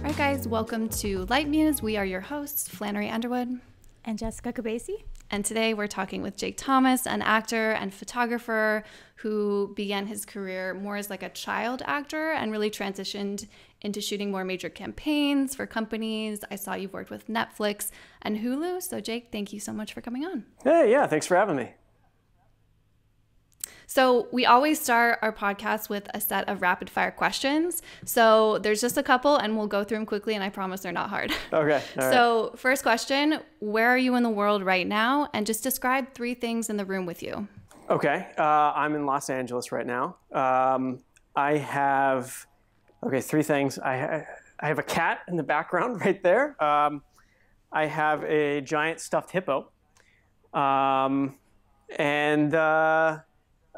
All right, guys, welcome to Light Muse. We are your hosts, Flannery Underwood and Jessica Cabesi. And today we're talking with Jake Thomas, an actor and photographer who began his career more as like a child actor and really transitioned into shooting more major campaigns for companies. I saw you've worked with Netflix and Hulu. So Jake, thank you so much for coming on. Hey, yeah, thanks for having me. So we always start our podcast with a set of rapid fire questions. So there's just a couple and we'll go through them quickly, and I promise they're not hard. Okay. All So first question, where are you in the world right now? And just describe 3 things in the room with you. Okay. I'm in Los Angeles right now. I have, 3 things. I have a cat in the background right there. I have a giant stuffed hippo.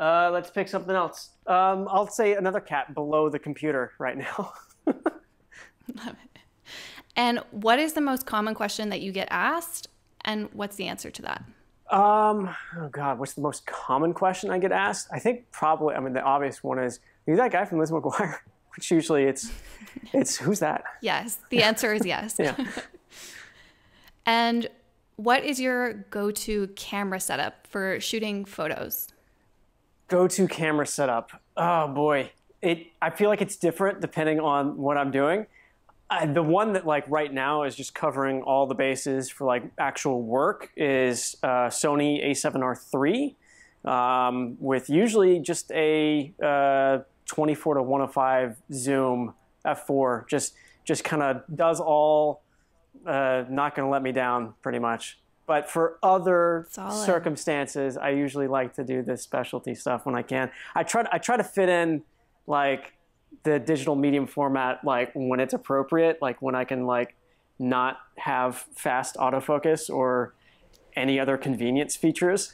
Let's pick something else. I'll say another cat below the computer right now. Love it. And what is the most common question that you get asked, and what's the answer to that? What's the most common question I get asked? I think probably, the obvious one is, are you that guy from Lizzie McGuire? Which usually it's who's that? Yes, the answer is yes. Yeah. And what is your go-to camera setup for shooting photos? Go-to camera setup. Oh boy, I feel like it's different depending on what I'm doing. The one that right now is just covering all the bases for actual work is Sony A7R III with usually just a 24 to 105 zoom f4. Just kind of does all. Not going to let me down pretty much. But for other circumstances, I usually like to do this specialty stuff when I can. I try to fit in the digital medium format when it's appropriate, when I can not have fast autofocus or any other convenience features.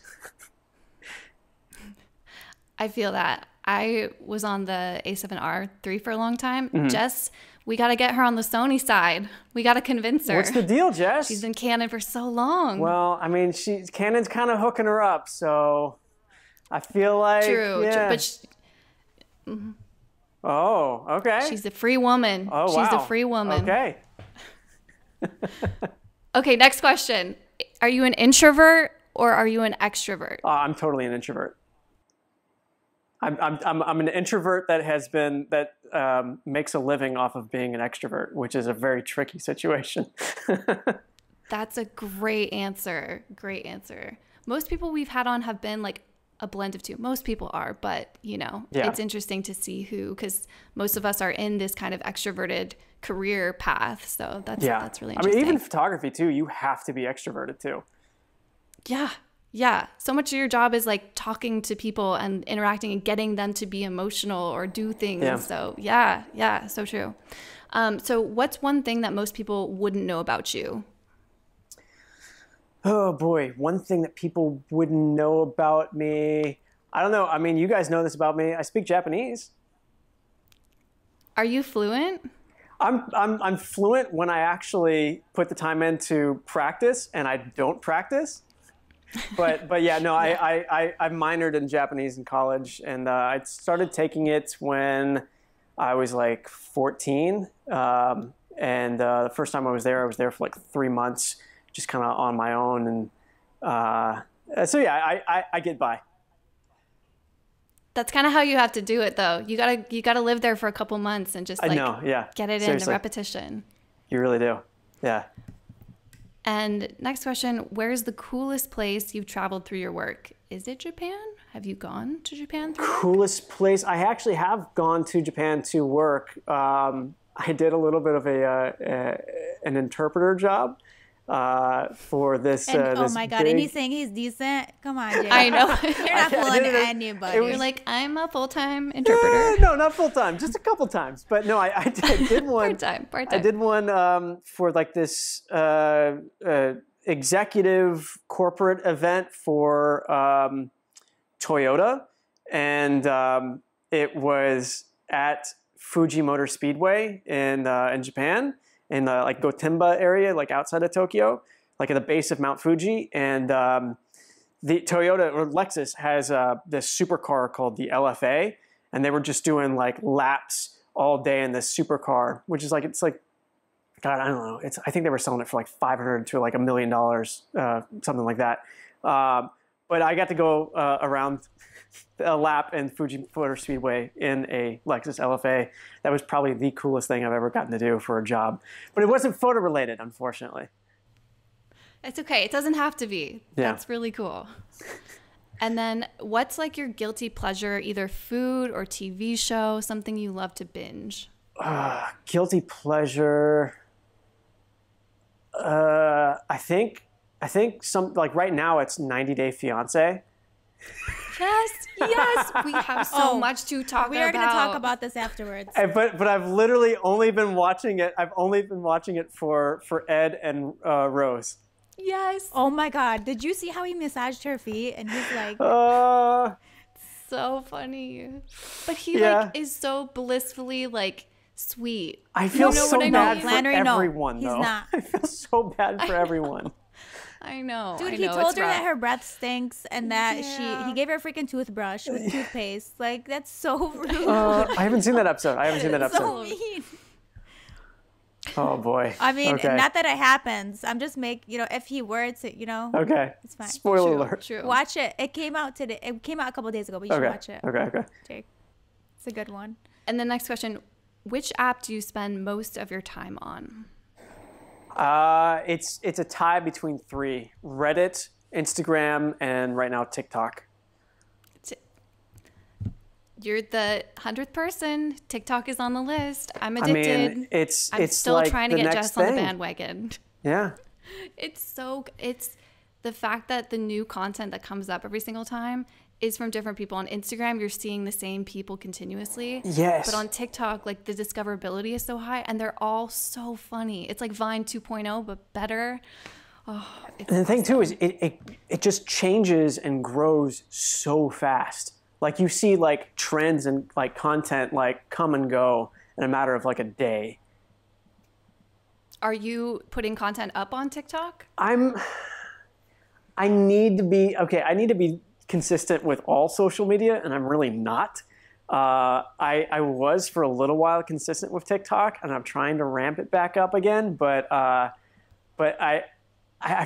I feel that. I was on the A7R III for a long time. Mm-hmm. Jess, we got to get her on the Sony side. We got to convince her. What's the deal, Jess? She's been Canon for so long. Well, Canon's kind of hooking her up, so I feel like... True. Yeah. But oh, okay. She's a free woman. Oh, wow. She's a free woman. Okay. Okay, next question. Are you an introvert or are you an extrovert? I'm totally an introvert. I'm an introvert that makes a living off of being an extrovert, which is a very tricky situation. That's a great answer. Great answer. Most people we've had on have been a blend of two. Most people are, but It's interesting to see because most of us are in this kind of extroverted career path. So that's really interesting. Even photography too, you have to be extroverted too. Yeah. Yeah. So much of your job is talking to people and interacting and getting them to be emotional or do things. Yeah. So yeah, so true. So what's one thing that most people wouldn't know about you? Oh boy, one thing that people wouldn't know about me. I don't know. You guys know this about me. I speak Japanese. Are you fluent? I'm fluent when I actually put the time in to practice, and I don't practice. But yeah, no, I minored in Japanese in college, and I started taking it when I was 14. And the first time I was there for 3 months, just kind of on my own. And so yeah, I get by. That's kind of how you have to do it, though. You gotta live there for a couple months and just I know, yeah. Get it in the repetition. You really do, yeah. And next question, where's the coolest place you've traveled through your work? Is it Japan? Have you gone to Japan through work? Coolest place? I actually have gone to Japan to work. I did a little bit of an interpreter job for this. Oh my God, and he's saying he's decent? Come on, Jay. I know. You're not fooling anybody. You're I'm a full-time interpreter. No, not full-time, just a couple times. But no, I did one. Part-time. I did one for this executive corporate event for Toyota. And it was at Fuji Motor Speedway in Japan. In the Gotemba area, outside of Tokyo, at the base of Mount Fuji. And the Toyota or Lexus has this supercar called the LFA, and they were just doing laps all day in this supercar, which is God, I don't know. I think they were selling it for like $500 to like $1 million, something like that. But I got to go around a lap in Fuji Motor Speedway in a Lexus LFA. That was probably the coolest thing I've ever gotten to do for a job. But it wasn't photo related, unfortunately. It's okay. It doesn't have to be. Yeah. That's really cool. And then what's like your guilty pleasure, either food or TV show, something you love to binge? Guilty pleasure. I think some, like right now it's 90 Day Fiance. Yes, we have so much to talk about. We are going to talk about this afterwards. But I've literally only been watching it. I've only been watching it for Ed and Rose. Yes. Oh my God! Did you see how he massaged her feet? And he's like, so funny. But he like is so blissfully like sweet. I feel so bad for everyone. He's not. I feel so bad for everyone. I know. Dude, he told her that her breath stinks and that he gave her a freaking toothbrush with toothpaste. Like, that's so rude. I haven't seen that episode. So mean. Oh boy. I mean, not that it happens. I'm just if he were to, Okay. It's fine. Spoiler alert. True. Watch it. It came out today. It came out a couple days ago, but you should watch it. Okay. Jake. It's a good one. And the next question, which app do you spend most of your time on? It's a tie between 3: Reddit, Instagram, and right now TikTok. You're the 100th person. TikTok is on the list. I'm addicted. I mean, it's still like trying to the get next Jess on the thing. bandwagon. Yeah. It's the fact that the new content that comes up every single time is from different people. On Instagram, you're seeing the same people continuously. Yes. But on TikTok, like the discoverability is so high and they're all so funny. It's like Vine 2.0, but better. Oh, and the thing too is it just changes and grows so fast. Like you see like trends and like content like come and go in a matter of like a day. Are you putting content up on TikTok? I need to be consistent with all social media, and I'm really not. I was for a little while consistent with TikTok, and I'm trying to ramp it back up again. But I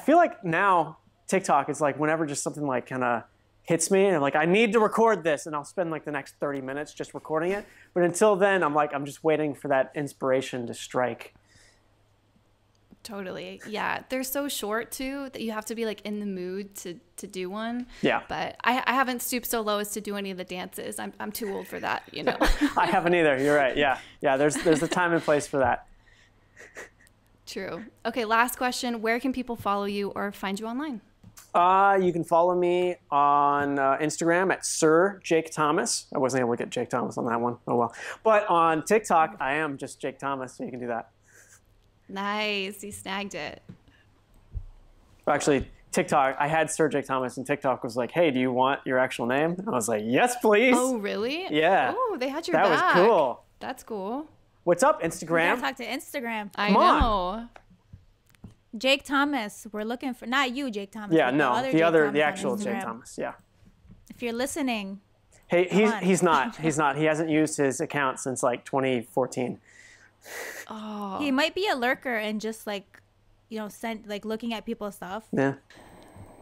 feel like now TikTok is like whenever just something like kind of hits me, and I'm like, I need to record this, and I'll spend like the next 30 minutes just recording it. But until then, I'm just waiting for that inspiration to strike. Totally. Yeah. They're so short too that you have to be like in the mood to do one. Yeah. But I haven't stooped so low as to do any of the dances. I'm too old for that, I haven't either. You're right. Yeah. Yeah. There's a time and place for that. True. Okay. Last question. Where can people follow you or find you online? You can follow me on Instagram at Sir Jake Thomas. I wasn't able to get Jake Thomas on that one. Oh well. But on TikTok, I am just Jake Thomas, so you can do that. Nice. You snagged it. Actually, TikTok, I had Sir Jake Thomas, and TikTok was like, hey, do you want your actual name? And I was like, yes, please. Oh, really? Yeah. Oh, they had your back. That was cool. That's cool. What's up, Instagram? We gotta talk to Instagram. I know. Jake Thomas. We're looking for, not you, Jake Thomas. Yeah, no, the actual Instagram. Jake Thomas. Yeah. If you're listening. Hey, he's not. He's not. He hasn't used his account since like 2014. Oh. He might be a lurker and just like, looking at people's stuff. Yeah.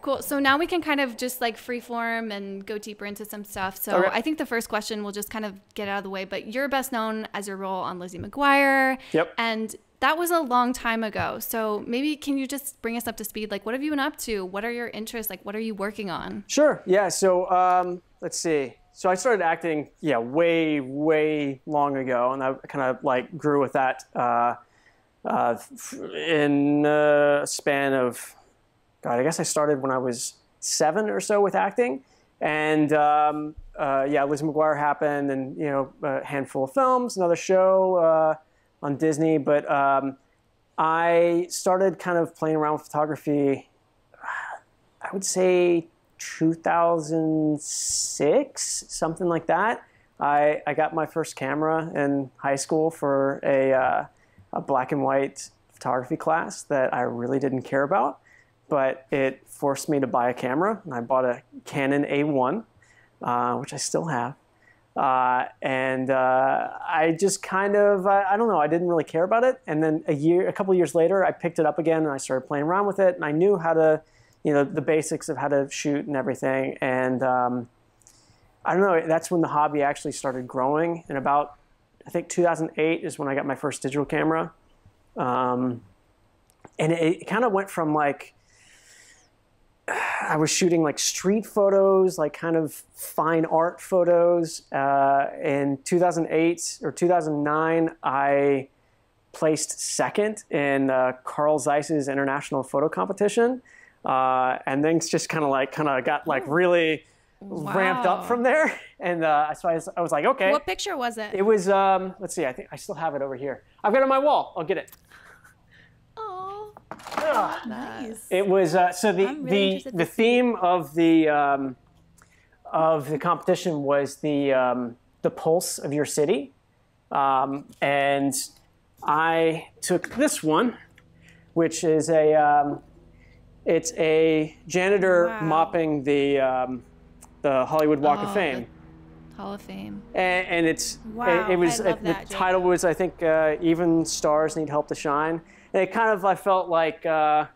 Cool. So now we can kind of just like freeform and go deeper into some stuff. So I think the first question we'll just kind of get out of the way, but you're best known as your role on Lizzie McGuire. Yep. And that was a long time ago. So maybe can you just bring us up to speed? Like, what have you been up to? What are your interests? Like, what are you working on? Sure. Yeah. So let's see. So I started acting, way, way long ago, and I kind of like grew with that in a span of, God, I guess I started when I was 7 or so with acting, and Lizzie McGuire happened, and a handful of films, another show on Disney, but I started kind of playing around with photography, I would say 2006, something like that. I got my first camera in high school for a black and white photography class that I really didn't care about, but it forced me to buy a camera, and I bought a Canon A1, which I still have. I just kind of, I don't know, I didn't really care about it. And then a couple of years later, I picked it up again and I started playing around with it. And I knew how to, the basics of how to shoot and everything. And I don't know, that's when the hobby actually started growing. And about, I think 2008 is when I got my first digital camera. And it kind of went from like, I was shooting like street photos, like kind of fine art photos. In 2008 or 2009, I placed second in Carl Zeiss's international photo competition. And things just kind of got like really ramped up from there. And so I was like, okay. What picture was it? It was, let's see, I think I still have it over here. I've got it on my wall. I'll get it. Oh, nice. It was so the theme of the competition was the pulse of your city, and I took this one, which is it's a janitor mopping the Hollywood Walk of Fame. Hall of Fame. And it was the title was, I think, Even Stars Need Help to Shine. And it kind of, I felt like it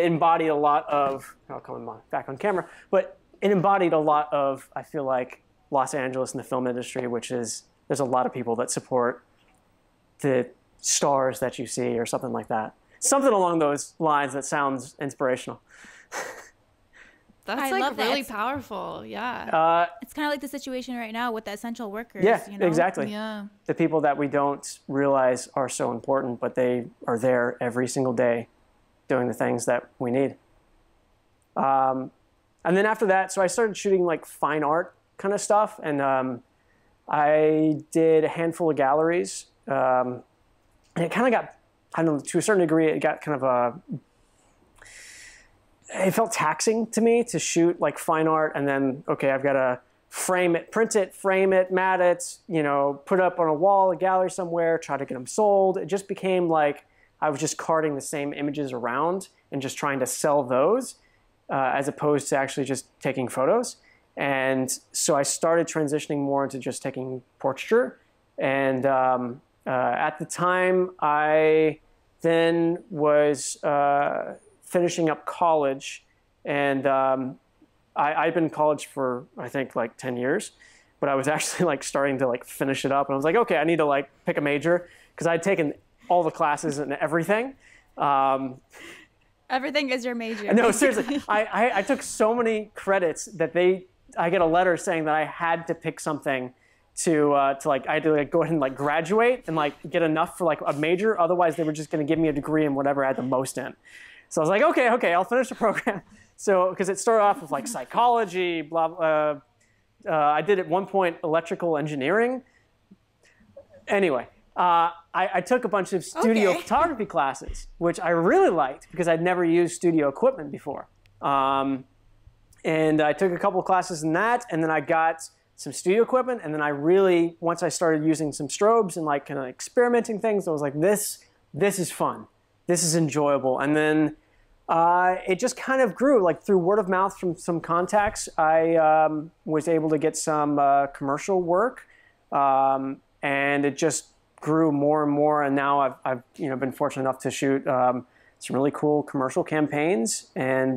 embodied a lot of, I'll come back on camera, but it embodied a lot of, I feel like, Los Angeles and the film industry, which is, there's a lot of people that support the stars that you see or something like that. Something along those lines that sounds inspirational. That's like really powerful, yeah. It's kind of like the situation right now with the essential workers. Yeah, exactly. Yeah. The people that we don't realize are so important, but they are there every single day doing the things that we need. And then after that, so I started shooting like fine art kind of stuff, and I did a handful of galleries. And it kind of got, I don't know, to a certain degree, it got kind of it felt taxing to me to shoot like fine art and then, okay, I've got to frame it, print it, frame it, mat it, put it up on a wall, a gallery somewhere, try to get them sold. It just became like I was just carting the same images around and just trying to sell those as opposed to actually just taking photos. And so I started transitioning more into just taking portraiture. And at the time, I then was finishing up college, and I'd been in college for, I think, like 10 years, but I was actually like starting to like finish it up, and I was like, okay, I need to like pick a major, because I'd taken all the classes and everything. Everything is your major. No, seriously, I took so many credits that I get a letter saying that I had to pick something to like, I had to like go ahead and like graduate and like get enough for like a major, otherwise they were just going to give me a degree in whatever I had the most in. So I was like, okay, I'll finish the program. So, because it started off with like psychology, blah, blah. I did at one point electrical engineering. Anyway, I took a bunch of studio photography classes, which I really liked because I'd never used studio equipment before. And I took a couple of classes in that, and then I got some studio equipment, and then once I started using some strobes and like kind of experimenting things, I was like, this is fun. This is enjoyable. And then it just kind of grew, like through word of mouth from some contacts. I was able to get some commercial work, and it just grew more and more. And now I've been fortunate enough to shoot some really cool commercial campaigns, and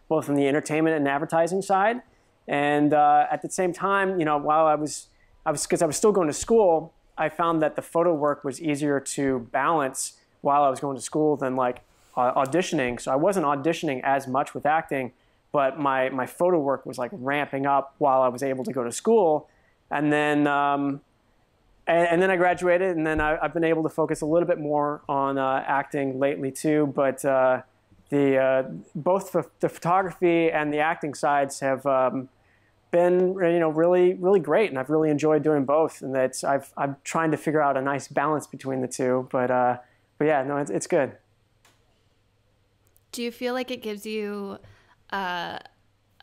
both from the entertainment and advertising side. And at the same time, while because I was still going to school, I found that the photo work was easier to balance while I was going to school than like auditioning. So I wasn't auditioning as much with acting, but my photo work was like ramping up while I was able to go to school. And then then I graduated, and then I've been able to focus a little bit more on acting lately too. But both the photography and the acting sides have been really great, and I've really enjoyed doing both. And I'm trying to figure out a nice balance between the two. But yeah, no, it's good. Do you feel like it gives you a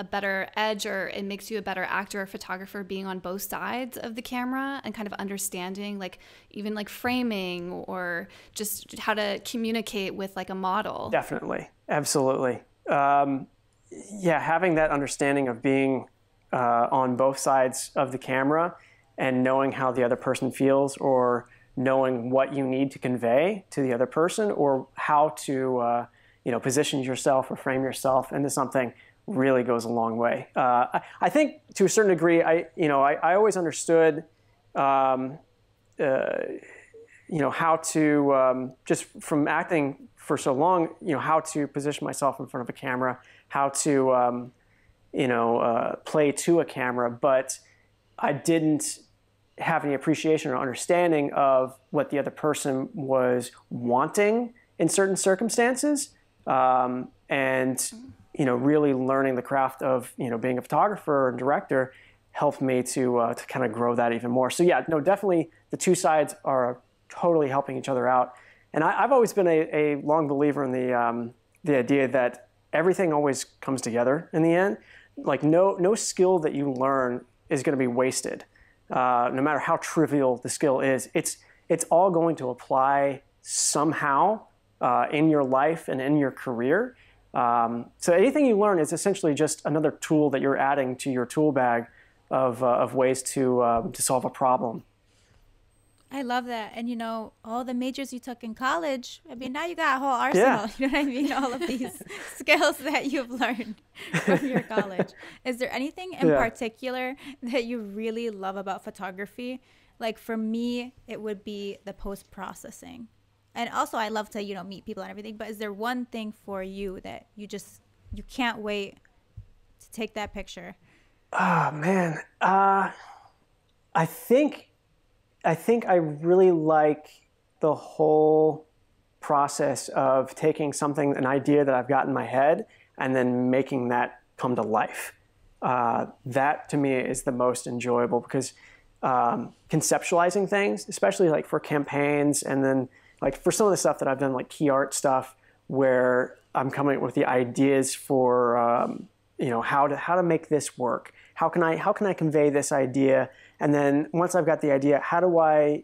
better edge, or it makes you a better actor or photographer being on both sides of the camera and kind of understanding like even like framing or just how to communicate with like a model? Definitely. Absolutely. Yeah, having that understanding of being on both sides of the camera and knowing how the other person feels, or knowing what you need to convey to the other person, or how to position yourself or frame yourself into something really goes a long way. I think to a certain degree, I always understood how to just from acting for so long, how to position myself in front of a camera, how to play to a camera, but I didn't have any appreciation or understanding of what the other person was wanting in certain circumstances, and really learning the craft of being a photographer and director helped me to kind of grow that even more. So yeah, no, definitely the two sides are totally helping each other out. And I've always been a long believer in the idea that everything always comes together in the end. Like no skill that you learn is going to be wasted. No matter how trivial the skill is, it's all going to apply somehow in your life and in your career. So anything you learn is essentially just another tool that you're adding to your tool bag of ways to solve a problem. I love that. And all the majors you took in college, I mean, now you got a whole arsenal. Yeah. You know what I mean? All of these skills that you've learned from your college. Is there anything in particular that you really love about photography? Like for me, it would be the post-processing. And also I love to, meet people and everything. But is there one thing for you that you can't wait to take that picture? Oh, man. I think I really like the whole process of taking an idea that I've got in my head, and then making that come to life. That to me is the most enjoyable, because conceptualizing things, especially like for campaigns, and then like for some of the stuff that I've done, like key art stuff, where I'm coming up with the ideas for how to make this work. How can I convey this idea? And then once I've got the idea, how do I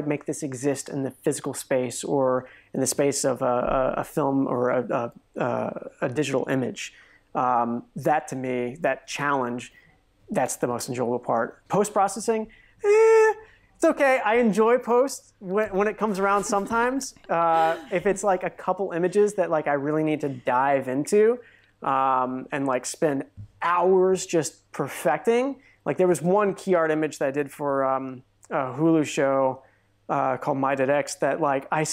make this exist in the physical space, or in the space of a film or a digital image? That to me, that challenge, that's the most enjoyable part. Post-processing, it's okay. I enjoy post when it comes around sometimes. If it's like a couple images that like I really need to dive into, and like spend hours just perfecting. Like there was one key art image that I did for a Hulu show called My Dead X that like I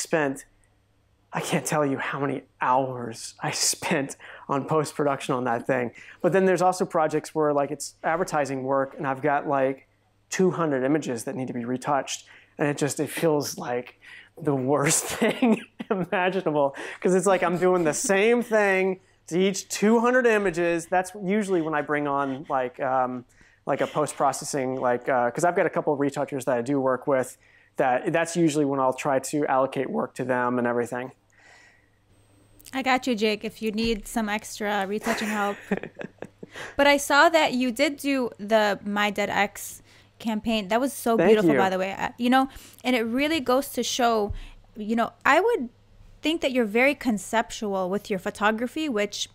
can't tell you how many hours I spent on post-production on that thing. But then there's also projects where like it's advertising work, and I've got like 200 images that need to be retouched. And it feels like the worst thing imaginable, because it's like I'm doing the same thing to each 200 images. That's usually when I bring on like a post-processing, because I've got a couple of retouchers that I do work with. That's usually when I'll try to allocate work to them and everything. I got you, Jake, if you need some extra retouching help. But I saw that you did do the My Dead X campaign. That was so beautiful, by the way. And it really goes to show, I would think that you're very conceptual with your photography, which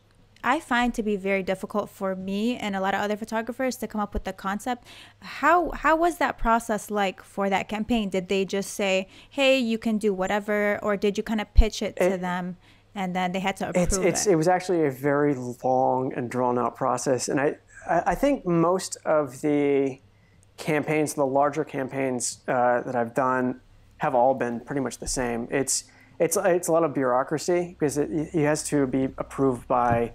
I find to be very difficult for me and a lot of other photographers to come up with the concept. How was that process like for that campaign? Did they just say, hey, you can do whatever, or did you kind of pitch it to them and then they had to approve it? It was actually a very long and drawn out process. And I think most of the campaigns, the larger campaigns that I've done, have all been pretty much the same. It's a lot of bureaucracy, because it has to be approved by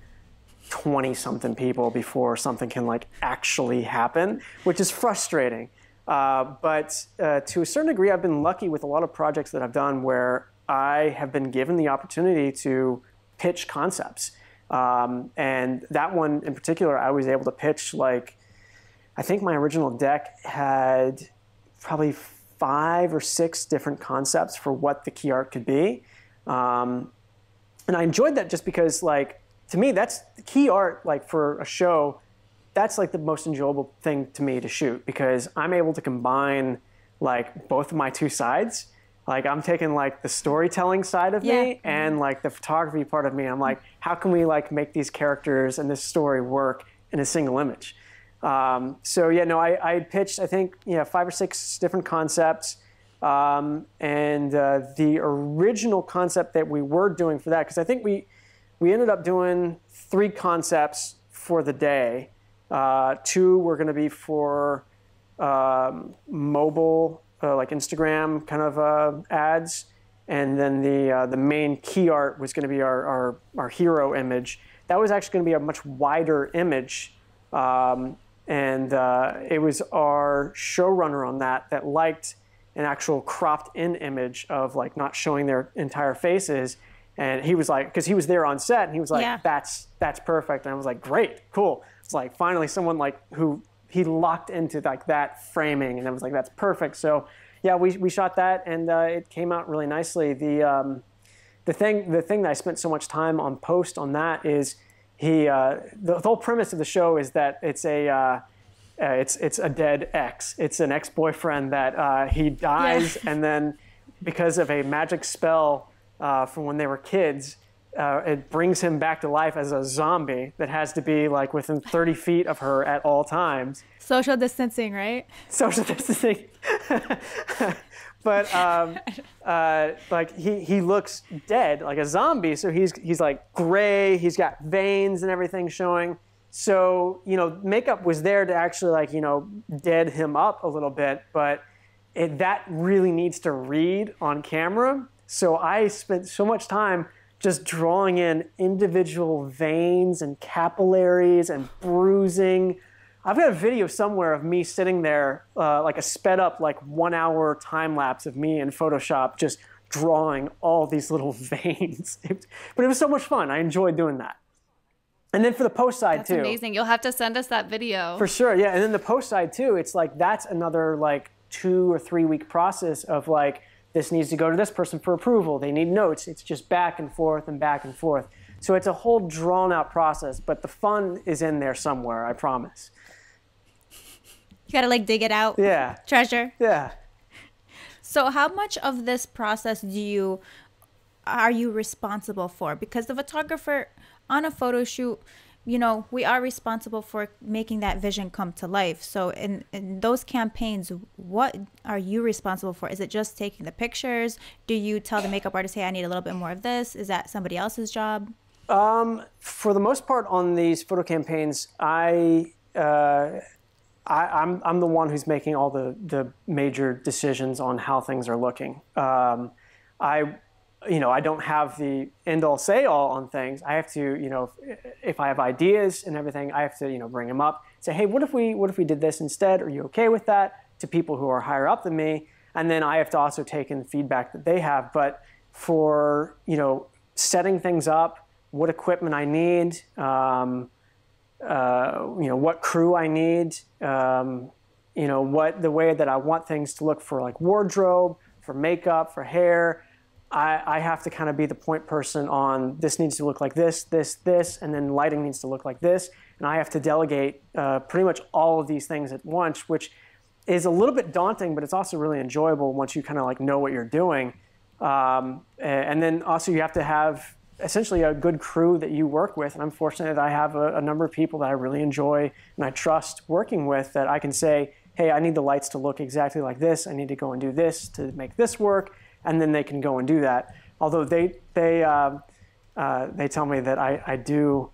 20-something people before something can like actually happen, which is frustrating. But to a certain degree, I've been lucky with a lot of projects that I've done where I have been given the opportunity to pitch concepts. And that one in particular, I was able to pitch I think my original deck had probably 5 or 6 different concepts for what the key art could be. And I enjoyed that just because, to me, that's the key art, for a show, that's the most enjoyable thing to me to shoot, because I'm able to combine both of my two sides. I'm taking the storytelling side of me and the photography part of me. I'm how can we make these characters and this story work in a single image? So yeah, no, I pitched, I think, 5 or 6 different concepts. And the original concept that we were doing for that, because I think we ended up doing 3 concepts for the day. 2 were going to be for mobile, like Instagram kind of ads. And then the main key art was going to be our hero image. That was actually going to be a much wider image. And it was our showrunner on that liked an actual cropped in image of like not showing their entire faces. And he was like, because he was there on set, and he was like, Yeah. that's perfect. And I was like, great, cool. It's like finally someone like who he locked into like that framing, and I was like, that's perfect. So yeah, we shot that, and it came out really nicely. The thing that I spent so much time on post on that is the whole premise of the show is that it's a dead ex. It's an ex-boyfriend that he dies, and then because of a magic spell from when they were kids, it brings him back to life as a zombie that has to be like within 30 feet of her at all times. Social distancing, right? Social distancing. But like he looks dead, like a zombie. So he's like gray. He's got veins and everything showing. So makeup was there to actually like dead him up a little bit, but that really needs to read on camera. So I spent so much time just drawing in individual veins and capillaries and bruising. I've got a video somewhere of me sitting there, like a sped up, like 1 hour time lapse of me in Photoshop, just drawing all these little veins. But it was so much fun. I enjoyed doing that. And then for the post side too. That's amazing. You'll have to send us that video. For sure, yeah. And then the post side too, it's like that's another like 2 or 3 week process of like, this needs to go to this person for approval. They need notes. It's just back and forth and back and forth. So it's a whole drawn out process, but the fun is in there somewhere, I promise. You gotta like dig it out. Yeah. Treasure. Yeah. So how much of this process are you responsible for? Because the photographer on a photo shoot, we are responsible for making that vision come to life. So in those campaigns, what are you responsible for? Is it just taking the pictures? Do you tell the makeup artist, hey, I need a little bit more of this? Is that somebody else's job? For the most part on these photo campaigns, I'm the one who's making all the major decisions on how things are looking. I don't have the end-all say-all on things. I have to, if I have ideas and everything, I have to, bring them up. Say, hey, what if we did this instead? Are you okay with that? To people who are higher up than me, and then I have to also take in feedback that they have. But for setting things up, what equipment I need, what crew I need, what the way that I want things to look for like wardrobe, for makeup, for hair. I have to kind of be the point person on this needs to look like this, and then lighting needs to look like this. And I have to delegate pretty much all of these things at once, which is a little bit daunting, but it's also really enjoyable once you kind of like know what you're doing. And then also you have to have essentially a good crew that you work with. And I'm fortunate that I have a number of people that I really enjoy and I trust working with, that I can say, hey, I need the lights to look exactly like this. I need to go and do this to make this work. And then they can go and do that. Although they tell me that I do,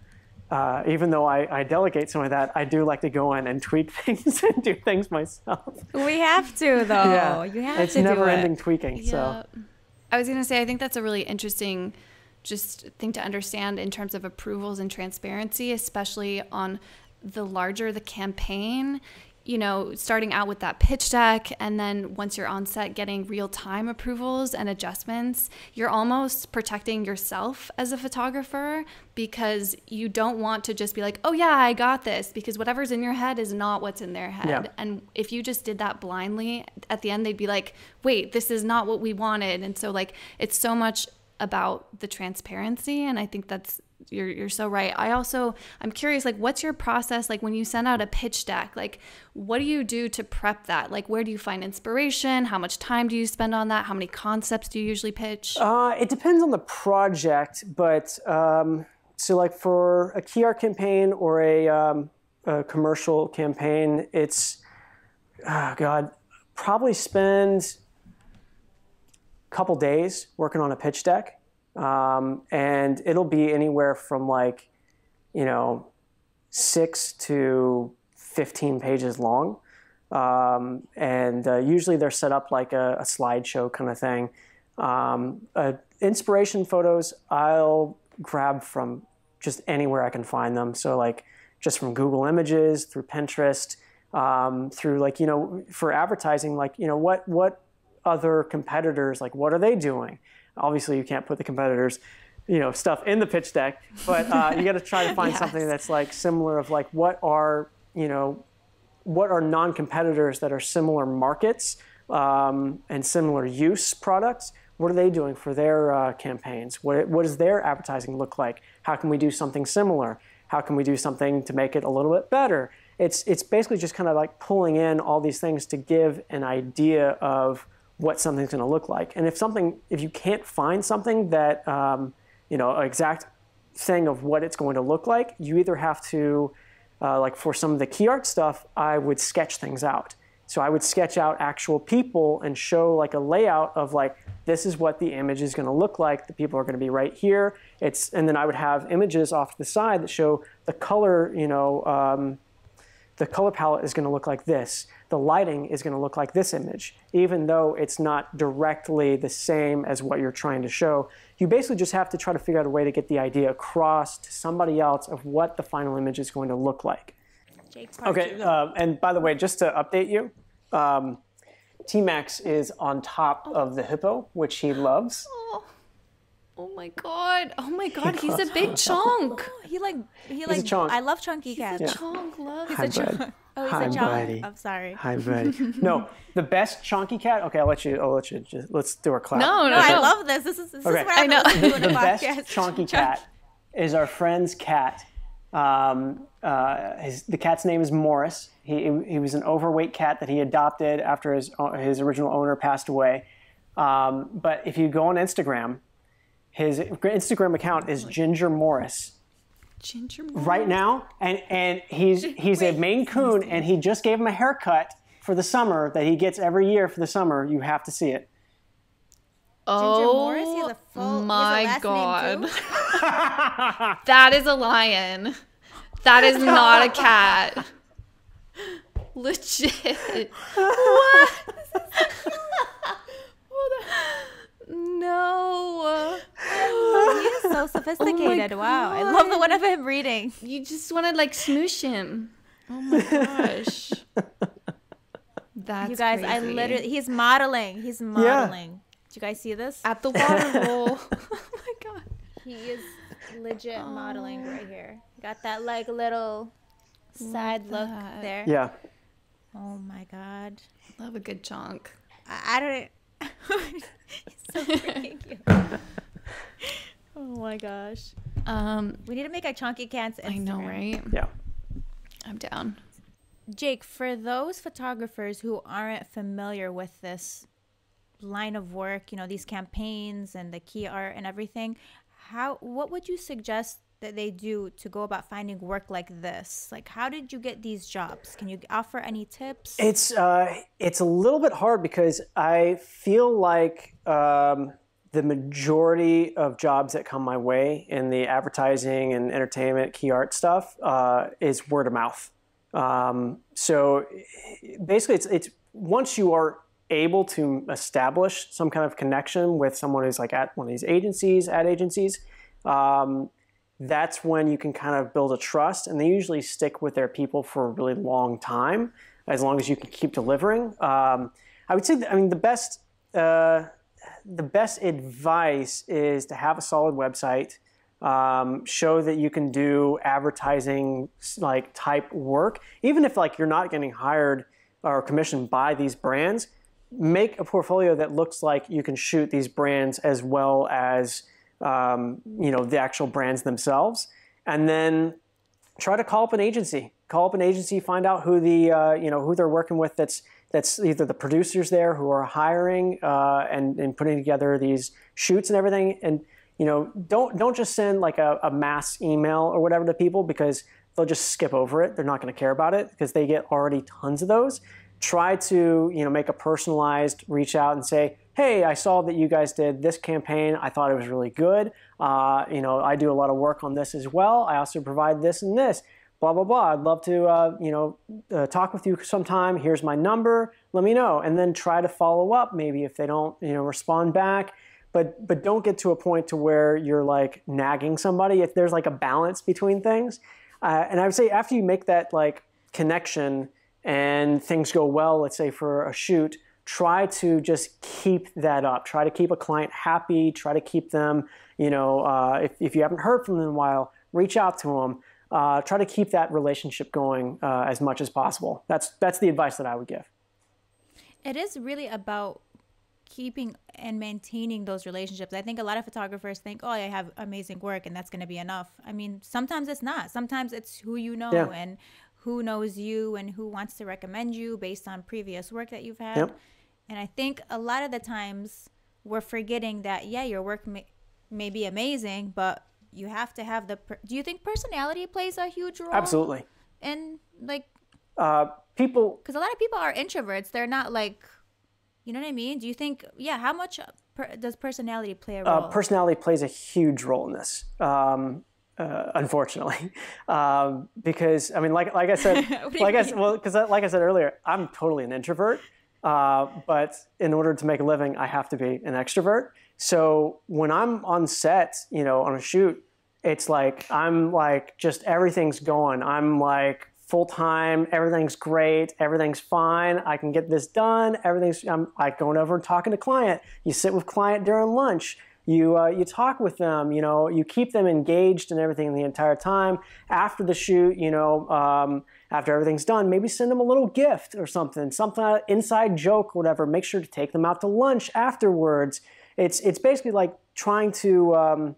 even though I delegate some of that, I do like to go in and tweak things and do things myself. We have to, though. Yeah. You have it's to do it. It's never-ending tweaking. Yeah. So I was going to say, I think that's a really interesting just thing to understand in terms of approvals and transparency, especially on the larger the campaign. Starting out with that pitch deck, and then once you're on set getting real-time approvals and adjustments, you're almost protecting yourself as a photographer, because you don't want to just be like, oh yeah, I got this, because whatever's in your head is not what's in their head. Yeah. And if you just did that blindly, at the end they'd be like, wait, this is not what we wanted. And so like it's so much about the transparency, and I think that's you're so right. I'm curious, like, what's your process like when you send out a pitch deck? Like, what do you do to prep that? Like, where do you find inspiration? How much time do you spend on that? How many concepts do you usually pitch? It depends on the project, but so like for a key art campaign or a commercial campaign, it's, oh God, probably spend a couple days working on a pitch deck. And it'll be anywhere from like, 6 to 15 pages long. Usually they're set up like a slideshow kind of thing. Inspiration photos I'll grab from just anywhere I can find them. So like just from Google Images, through Pinterest, through like, for advertising, like, what other competitors, like what are they doing? Obviously you can't put the competitors, stuff in the pitch deck, but you got to try to find something that's like similar of like, what are non-competitors that are similar markets and similar use products? What are they doing for their campaigns? What does their advertising look like? How can we do something similar? How can we do something to make it a little bit better? It's basically just kind of like pulling in all these things to give an idea of what something's going to look like. And if you can't find something that, an exact thing of what it's going to look like, you either have to, like for some of the key art stuff, I would sketch things out. So I would sketch out actual people and show like a layout of like, this is what the image is going to look like. The people are going to be right here. And then I would have images off to the side that show the color, the color palette is going to look like this. The lighting is going to look like this image, even though it's not directly the same as what you're trying to show. You basically just have to try to figure out a way to get the idea across to somebody else of what the final image is going to look like. Okay, and by the way, just to update you, T-Max is on top of the hippo, which he loves. Oh my god! Oh my god! He's a big chunk. He like a chunk. I love chunky cats. He's a chunk. He's a chunk. Oh, he's a chunk. Buddy. I'm sorry. Hi, buddy. No, the best chunky cat. Okay, I'll let you. Let's do our clap. No, okay. I love this. This is what I know. The best chunky cat is our friend's cat. The cat's name is Morris. He was an overweight cat that he adopted after his original owner passed away. But if you go on Instagram, his Instagram account is Ginger Morris. Ginger Morris. Right now, and he's a Maine Coon, and he just gave him a haircut for the summer that he gets every year for the summer. You have to see it. Ginger Morris, he has a full my god. That is a lion. That is not a cat. Legit. What? No. He is so sophisticated. Wow. I love the one of him reading. You just want to like smoosh him. Oh my gosh. That's you guys, crazy. I literally, he's modeling. He's modeling. Yeah. Did you guys see this? At the water hole. Oh my god. He is legit modeling right here. Got that like little side look there. Yeah. Oh my god. Love a good chunk. I don't. He's so freaking cute. Oh my gosh. We need to make a chunky cat's Instagram. I know, right? Yeah. I'm down. Jake, for those photographers who aren't familiar with this line of work, these campaigns and the key art and everything, what would you suggest that they do to go about finding work like this? Like, how did you get these jobs? Can you offer any tips? It's a little bit hard because I feel like the majority of jobs that come my way in the advertising and entertainment key art stuff is word of mouth. So basically, it's once you are able to establish some kind of connection with someone who's like at one of these ad agencies, that's when you can kind of build a trust, and they usually stick with their people for a really long time, as long as you can keep delivering. I would say, the best advice is to have a solid website, show that you can do advertising like type work, even if like you're not getting hired or commissioned by these brands. Make a portfolio that looks like you can shoot these brands as well as the actual brands themselves, and then try to call up an agency. Find out who who they're working with. That's either the producers there who are hiring and putting together these shoots and everything. And don't just send like a mass email or whatever to people, because they'll just skip over it. They're not going to care about it because they get already tons of those. Try to, make a personalized reach out and say, hey, I saw that you guys did this campaign. I thought it was really good. I do a lot of work on this as well. I also provide this and this. Blah, blah, blah. I'd love to, talk with you sometime. Here's my number. Let me know. And then try to follow up maybe if they don't, respond back. But don't get to a point to where you're like nagging somebody. If there's like a balance between things. And I would say after you make that like connection and things go well, let's say for a shoot, try to just keep that up. Try to keep a client happy. Try to keep them, if you haven't heard from them in a while, reach out to them. Try to keep that relationship going as much as possible. That's the advice that I would give. It is really about keeping and maintaining those relationships. I think a lot of photographers think, oh, I have amazing work and that's going to be enough. I mean, sometimes it's not. Sometimes it's who you know and who knows you and who wants to recommend you based on previous work that you've had. Yep. And I think a lot of the times we're forgetting that, your work may be amazing, but you have to have do you think personality plays a huge role? Absolutely. And like people, because a lot of people are introverts. They're not like, you know what I mean? Do you think, how much does personality play a role? Personality plays a huge role in this. Unfortunately, because I mean, like I said, like I said earlier, I'm totally an introvert. But in order to make a living, I have to be an extrovert. So when I'm on set, on a shoot, it's like I'm like just everything's going. I'm like full time. Everything's great. Everything's fine. I can get this done. I'm like going over and talking to client. You sit with client during lunch. You talk with them, you keep them engaged and everything the entire time. After the shoot, after everything's done, maybe send them a little gift or something inside joke, whatever. Make sure to take them out to lunch afterwards. It's basically like trying to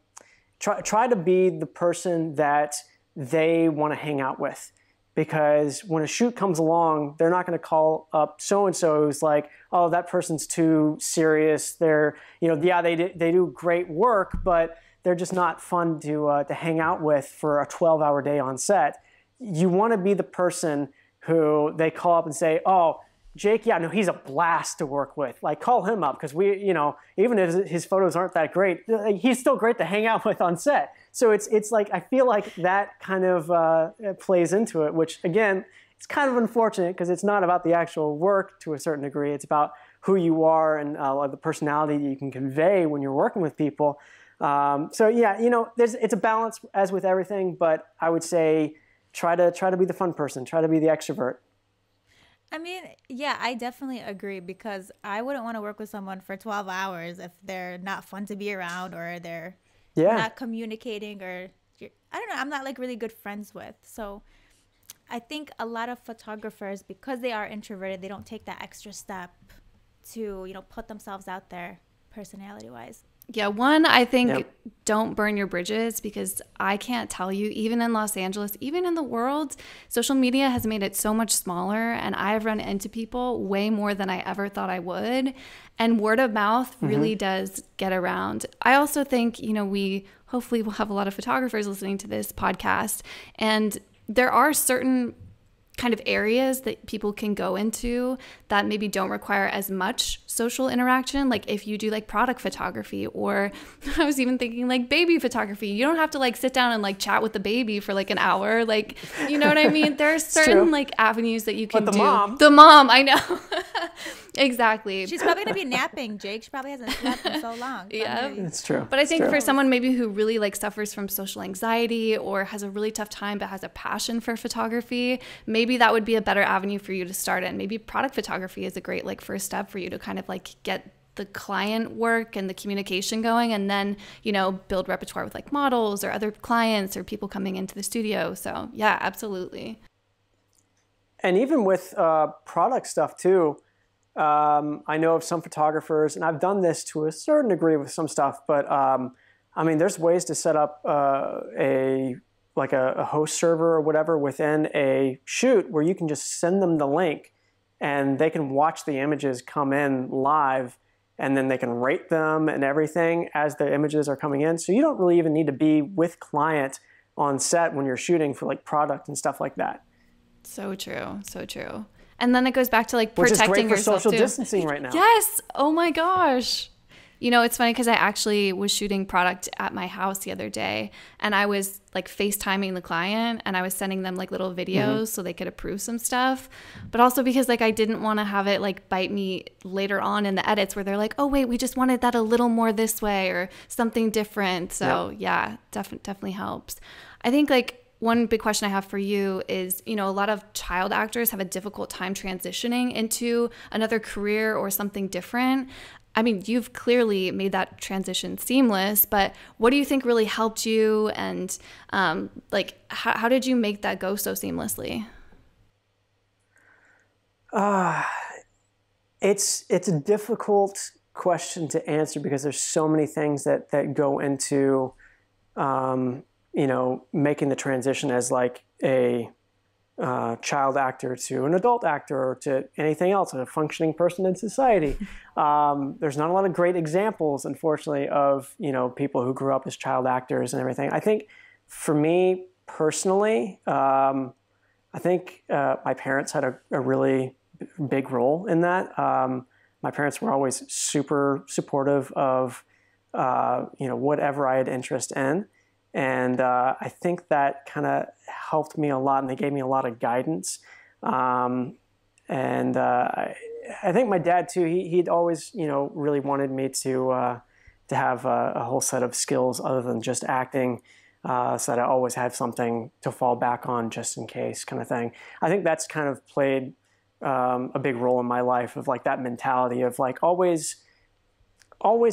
try to be the person that they want to hang out with. Because when a shoot comes along, they're not going to call up so-and-so who's like, oh, that person's too serious. They're, they do great work, but they're just not fun to hang out with for a 12-hour day on set. You want to be the person who they call up and say, oh, Jake, he's a blast to work with. Like, call him up because even if his photos aren't that great, he's still great to hang out with on set. So it's like, I feel like that kind of plays into it, which again, it's kind of unfortunate because it's not about the actual work to a certain degree. It's about who you are and the personality that you can convey when you're working with people. It's a balance as with everything, but I would say try to be the fun person, try to be the extrovert. I mean, I definitely agree because I wouldn't want to work with someone for 12 hours if they're not fun to be around or they're not communicating or, I don't know, I'm not like really good friends with. So I think a lot of photographers, because they are introverted, they don't take that extra step to, put themselves out there personality-wise. Yeah, one, I think don't burn your bridges because I can't tell you, even in Los Angeles, even in the world, social media has made it so much smaller and I've run into people way more than I ever thought I would. And word of mouth really does get around. I also think, we hopefully will have a lot of photographers listening to this podcast, and there are certain kind of areas that people can go into that maybe don't require as much social interaction. Like if you do like product photography, or I was even thinking like baby photography, you don't have to like sit down and like chat with the baby for like an hour. Like, you know what I mean? There are certain like avenues that you can do. The mom, I know. Exactly. She's probably going to be napping, Jake. She probably hasn't slept in so long. Yeah, it's true. But I think for someone maybe who really like suffers from social anxiety or has a really tough time but has a passion for photography, maybe that would be a better avenue for you to start in. Maybe product photography is a great like first step for you to kind of like get the client work and the communication going, and then, build repertoire with like models or other clients or people coming into the studio. So yeah, absolutely. And even with product stuff too, I know of some photographers, and I've done this to a certain degree with some stuff, but there's ways to set up a host server or whatever within a shoot where you can just send them the link and they can watch the images come in live, and then they can rate them and everything as the images are coming in. So you don't really even need to be with client on set when you're shooting for like product and stuff like that. So true. So true. And then it goes back to like Which protecting is great for yourself social too. distancing right now. Yes. Oh my gosh. You know, it's funny because I actually was shooting product at my house the other day, and I was like FaceTiming the client, and I was sending them like little videos so they could approve some stuff. But also because like I didn't want to have it like bite me later on in the edits where they're like, oh wait, we just wanted that a little more this way or something different. So yeah, definitely helps. I think like one big question I have for you is, you know, a lot of child actors have a difficult time transitioning into another career or something different. I mean, you've clearly made that transition seamless, but what do you think really helped you? And like, how did you make that go so seamlessly? It's a difficult question to answer because there's so many things that go into, you know, making the transition as like a child actor to an adult actor or to anything else, a functioning person in society. There's not a lot of great examples, unfortunately, of, you know, people who grew up as child actors and everything. I think for me personally, I think my parents had a really big role in that. My parents were always super supportive of, you know, whatever I had interest in. And I think that kind of helped me a lot, and they gave me a lot of guidance. I think my dad too. He'd always, you know, really wanted me to have a whole set of skills other than just acting, so that I always had something to fall back on just in case, kind of thing. I think that's kind of played a big role in my life, of like that mentality of like always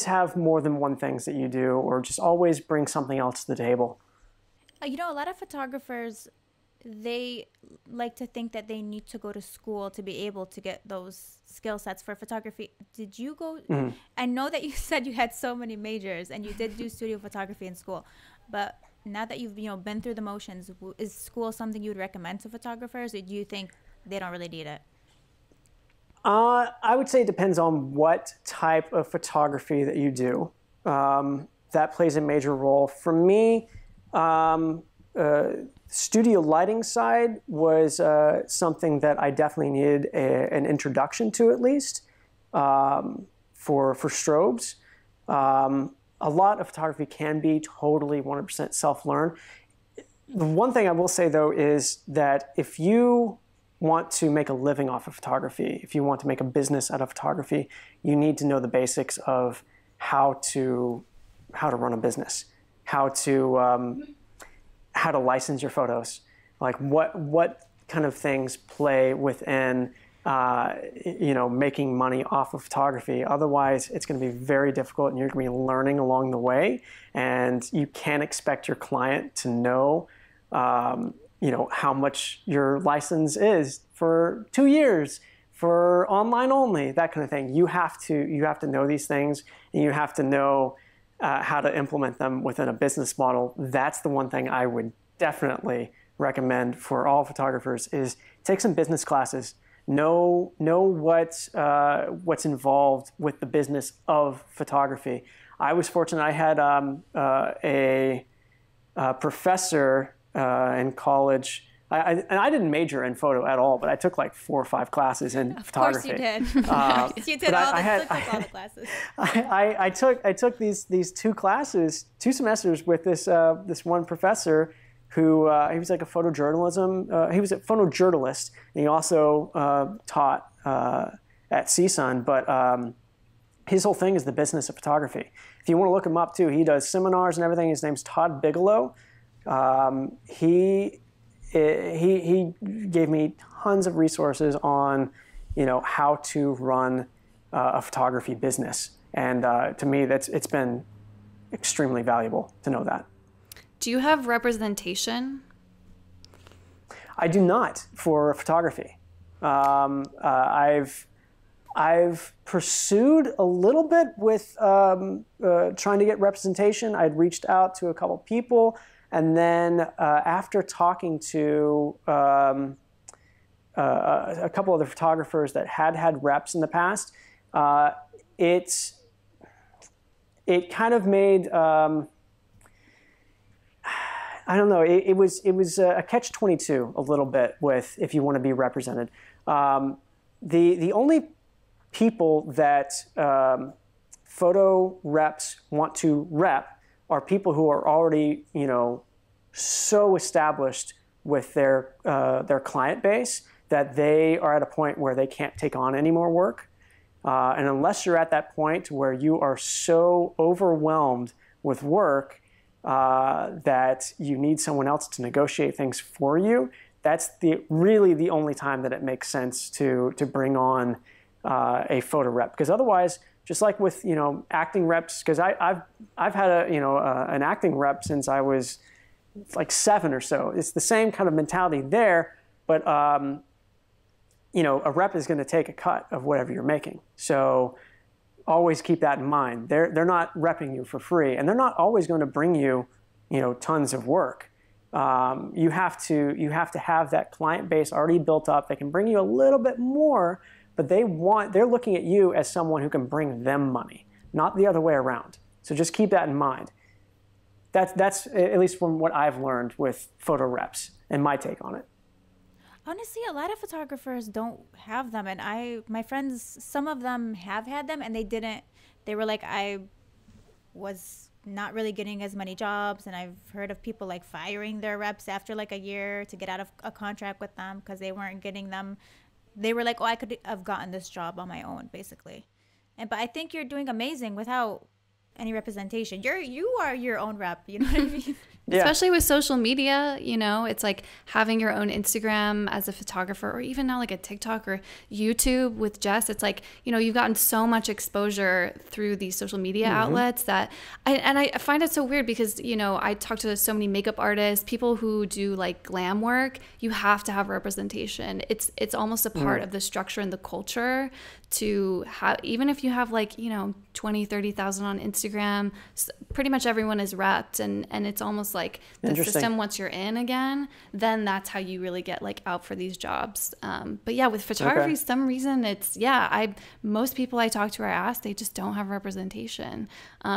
have more than one things that you do, or just always bring something else to the table. You know, a lot of photographers, they like to think that they need to go to school to be able to get those skill sets for photography. Did you go? Mm-hmm. I know that you said you had so many majors and you did do studio photography in school, but now that you've, you know, been through the motions, is school something you would recommend to photographers, or do you think they don't really need it? I would say it depends on what type of photography that you do. That plays a major role. For me, studio lighting side was something that I definitely needed an introduction to, at least, for strobes. A lot of photography can be totally 100% self-learn. The one thing I will say, though, is that if you want to make a living off of photography, if you want to make a business out of photography, you need to know the basics of how to run a business, how to license your photos, like what kind of things play within you know, making money off of photography. Otherwise, it's going to be very difficult, and you're going to be learning along the way, and you can't expect your client to know you know, how much your license is for 2 years, for online only, that kind of thing. You have to know these things, and you have to know how to implement them within a business model. That's the one thing I would definitely recommend for all photographers, is take some business classes. Know what's involved with the business of photography. I was fortunate. I had a professor in college. And I didn't major in photo at all, but I took like 4 or 5 classes in photography. Of course you did. You did all the classes. I took these 2 classes, 2 semesters with this one professor who he was like a photojournalism. He was a photojournalist, and he also taught at CSUN. But his whole thing is the business of photography. If you want to look him up too, he does seminars and everything. His name's Todd Bigelow. He gave me tons of resources on, you know, how to run a photography business, and to me, it's been extremely valuable to know that. Do you have representation? I do not for photography. I've pursued a little bit with trying to get representation. I'd reached out to a couple people. And then after talking to a couple of the photographers that had reps in the past, it kind of made I don't know. It was a catch-22 a little bit with if you want to be represented. The only people that photo reps want to rep are people who are already, so established with their client base that they are at a point where they can't take on any more work. And unless you're at that point where you are so overwhelmed with work that you need someone else to negotiate things for you, that's really the only time that it makes sense to bring on a photo rep. Because otherwise, just like with acting reps, because I've had an acting rep since I was like 7 or so. It's the same kind of mentality there, but a rep is going to take a cut of whatever you're making. So always keep that in mind. They're not repping you for free, and they're not always going to bring you tons of work. You have to have that client base already built up. They can bring you a little bit more, but they're looking at you as someone who can bring them money, not the other way around. So just keep that in mind. That's at least from what I've learned with photo reps and my take on it. Honestly, a lot of photographers don't have them, and my friends, some of them have had them, and they were like, I was not really getting as many jobs, and I've heard of people like firing their reps after like a year to get out of a contract with them because they weren't getting them. They were like, oh, I could have gotten this job on my own, basically. But I think you're doing amazing without any representation. You are your own rep, you know what I mean? Yeah. Especially with social media, it's like having your own Instagram as a photographer, or even now like a TikTok or YouTube with Jess. It's like, you've gotten so much exposure through these social media outlets that I find it so weird because, I talk to so many makeup artists, people who do like glam work. You have to have representation. It's almost a part of the structure and the culture to have, even if you have like, 20, 30,000 on Instagram, pretty much everyone is repped, and it's almost like the system, once you're in again, then that's how you really get like out for these jobs. But yeah, with photography, some reason most people I talk to are asked, they just don't have representation,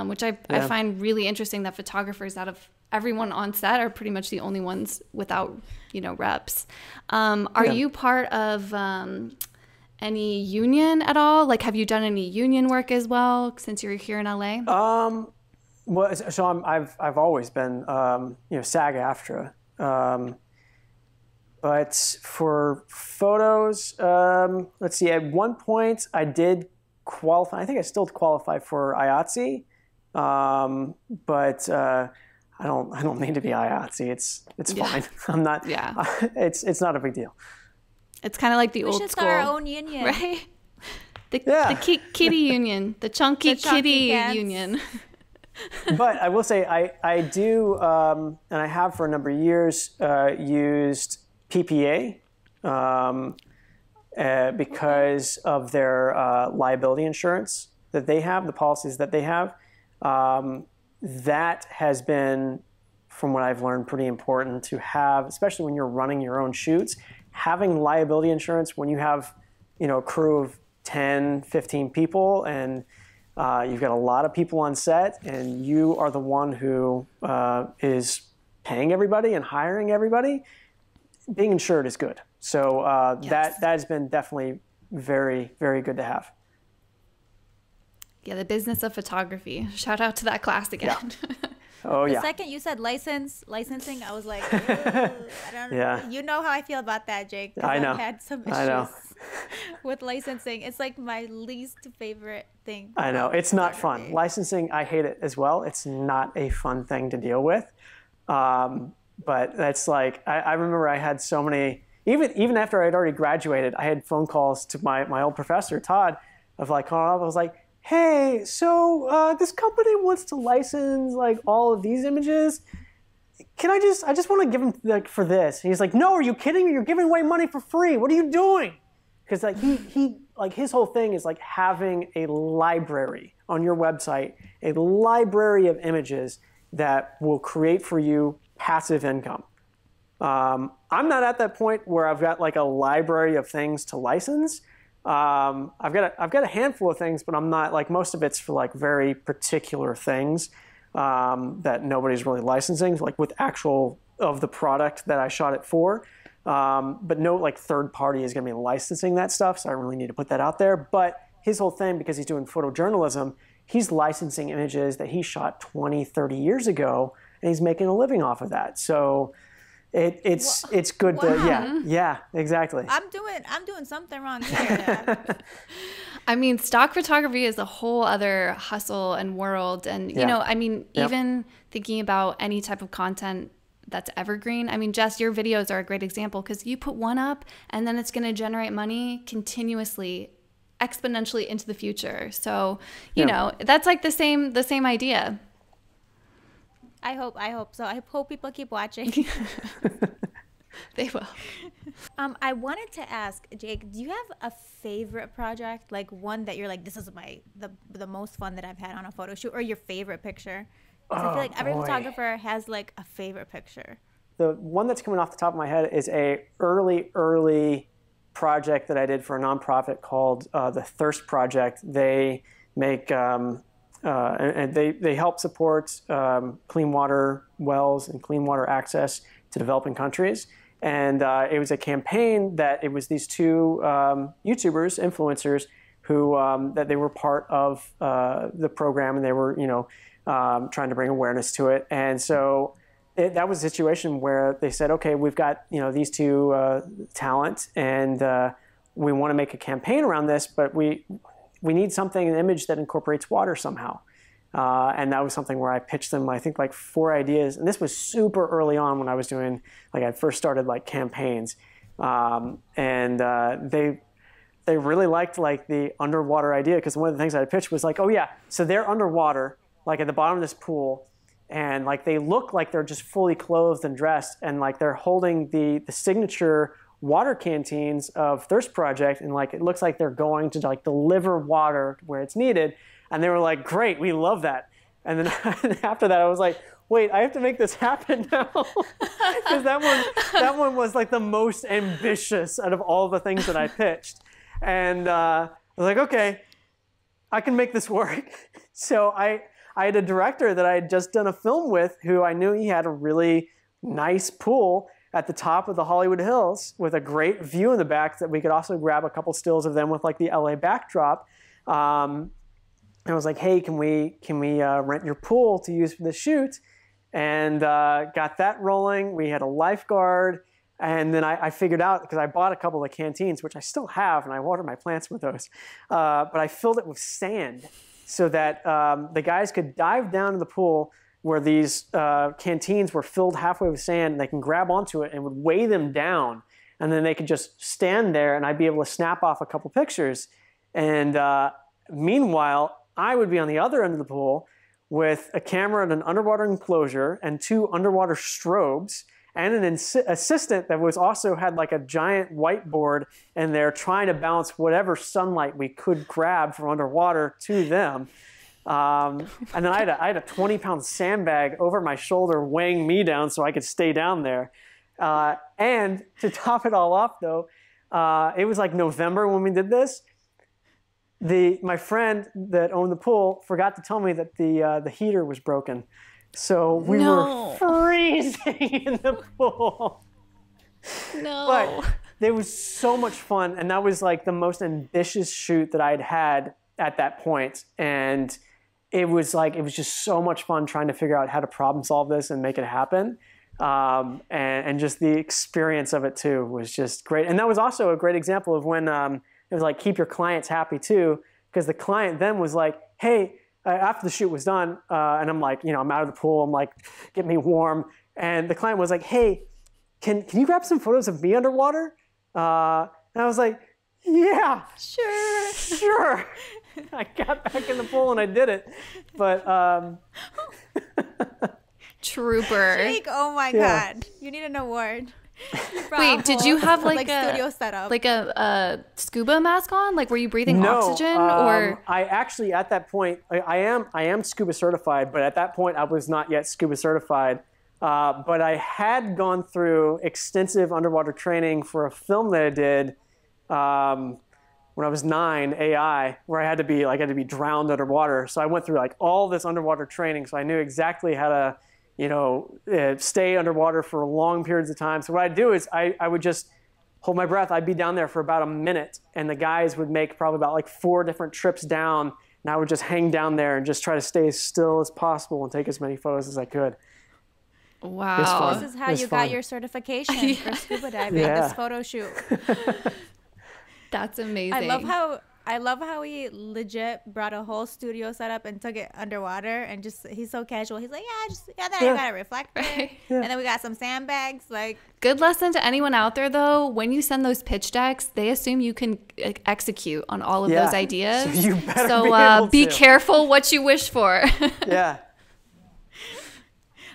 which I find really interesting that photographers out of everyone on set are pretty much the only ones without, reps. Are you part of any union at all? Like, have you done any union work as well since you're here in LA? Well, so I've always been, SAG-AFTRA. But for photos, let's see. At one point, I did qualify. I think I still qualify for IATSE, but I don't need to be IATSE. It's fine. I'm not. Yeah. It's not a big deal. It's kind of like the old school. We should start our own union, right? The kitty union, the chunky kitty union. But I will say I do, and I have for a number of years, used PPA because of their liability insurance that they have, the policies that they have. That has been, from what I've learned, pretty important to have, especially when you're running your own shoots. Having liability insurance when you have, a crew of 10, 15 people, and you've got a lot of people on set, and you are the one who is paying everybody and hiring everybody, being insured is good. So that has been definitely very, very good to have. Yeah, the business of photography. Shout out to that class again. Yeah. Oh, the second you said licensing, I was like, I don't know. Yeah. You know how I feel about that, Jake. I know. I've had some issues with licensing. It's like my least favorite thing. I know. It's not fun. Licensing, I hate it as well. It's not a fun thing to deal with. But that's like, I remember I had so many, even after I'd already graduated, I had phone calls to my old professor, Todd, of like, I was like, hey, so this company wants to license like all of these images. I just want to give them like for this. And he's like, no, are you kidding me? You're giving away money for free. What are you doing? Because like he like his whole thing is like having a library on your website, a library of images that will create for you passive income. I'm not at that point where I've got like a library of things to license. I've got a handful of things, but I'm not like, most of it's for like very particular things. that nobody's really licensing, like with actual of the product that I shot it for. But no like third party is going to be licensing that stuff, so I really need to put that out there. But his whole thing, because he's doing photojournalism, he's licensing images that he shot 20, 30 years ago, and he's making a living off of that. So it's good to yeah, exactly. I'm doing something wrong here. I mean, stock photography is a whole other hustle and world. And, you know, I mean, even thinking about any type of content that's evergreen. I mean, Jess, your videos are a great example because you put one up and then it's going to generate money continuously, exponentially into the future. So, you know, that's like the same idea. I hope so. I hope people keep watching. They will. I wanted to ask, Jake, do you have a favorite project, like one that you're like, this is the most fun that I've had on a photo shoot, or your favorite picture? Because I feel like every photographer has like a favorite picture. The one that's coming off the top of my head is a early project that I did for a nonprofit called the Thirst Project. They make and they help support clean water wells and clean water access to developing countries. And it was a campaign that it was these two YouTubers, influencers, who that they were part of the program, and they were, you know, trying to bring awareness to it. And so that was a situation where they said, okay, we've got, you know, these two talent, and we want to make a campaign around this, but we need something, an image that incorporates water somehow. And that was something where I pitched them, I think, like 4 ideas. And this was super early on when I was doing, like, I first started like campaigns. And they really liked like the underwater idea, because one of the things I pitched was like, oh yeah, so they're underwater, like at the bottom of this pool, and like they look like they're just fully clothed and dressed, and like they're holding the signature water canteens of Thirst Project, and like it looks like they're going to like deliver water where it's needed. And they were like, great, we love that. And then after that, I was like, wait, I have to make this happen now. Because that one was like the most ambitious out of all the things that I pitched. And I was like, okay, I can make this work. So I had a director that I had just done a film with, who I knew he had a really nice pool at the top of the Hollywood Hills with a great view in the back that we could also grab a couple stills of them with like the LA backdrop. I was like, hey, can we rent your pool to use for the shoot? And got that rolling. We had a lifeguard. And then I figured out, because I bought a couple of canteens, which I still have, and I water my plants with those. But I filled it with sand so that the guys could dive down to the pool where these canteens were filled halfway with sand, and they can grab onto it and would weigh them down. And then they could just stand there, and I'd be able to snap off a couple pictures. And meanwhile, I would be on the other end of the pool with a camera and an underwater enclosure and 2 underwater strobes, and an assistant that was also had like a giant whiteboard in there trying to bounce whatever sunlight we could grab from underwater to them. And then I had a 20-pound sandbag over my shoulder weighing me down so I could stay down there. And to top it all off, though, it was like November when we did this. My friend that owned the pool forgot to tell me that the heater was broken. So we were freezing in the pool. No. But it was so much fun. And that was like the most ambitious shoot that I'd had at that point. And it was just so much fun trying to figure out how to problem solve this and make it happen. And just the experience of it too was just great. And that was also a great example of when it was like, keep your clients happy too, because the client then was like, hey, after the shoot was done, and I'm like, you know, I'm out of the pool, I'm like, get me warm. And the client was like, hey, can you grab some photos of me underwater? And I was like, yeah, sure. I got back in the pool and I did it. But Trooper. Jake, oh my God. You need an award. Wait, did you have like a studio setup, like a scuba mask on? Like, were you breathing oxygen? Or I actually, at that point, I am scuba certified, but at that point I was not yet scuba certified. But I had gone through extensive underwater training for a film that I did when I was 9, AI, where I had to be drowned underwater. So I went through like all this underwater training, so I knew exactly how to, stay underwater for long periods of time. So what I'd do is I would just hold my breath. I'd be down there for about a minute, and the guys would make probably about like 4 different trips down, and I would just hang down there and just try to stay as still as possible and take as many photos as I could. Wow. This is how you got your certification for scuba diving, this photo shoot. That's amazing. I love how he legit brought a whole studio setup and took it underwater, and he's so casual. He's like, I got a reflector, and then we got some sandbags. Like, good lesson to anyone out there though: when you send those pitch decks, they assume you can execute on all of those ideas. So you better be careful what you wish for. Yeah.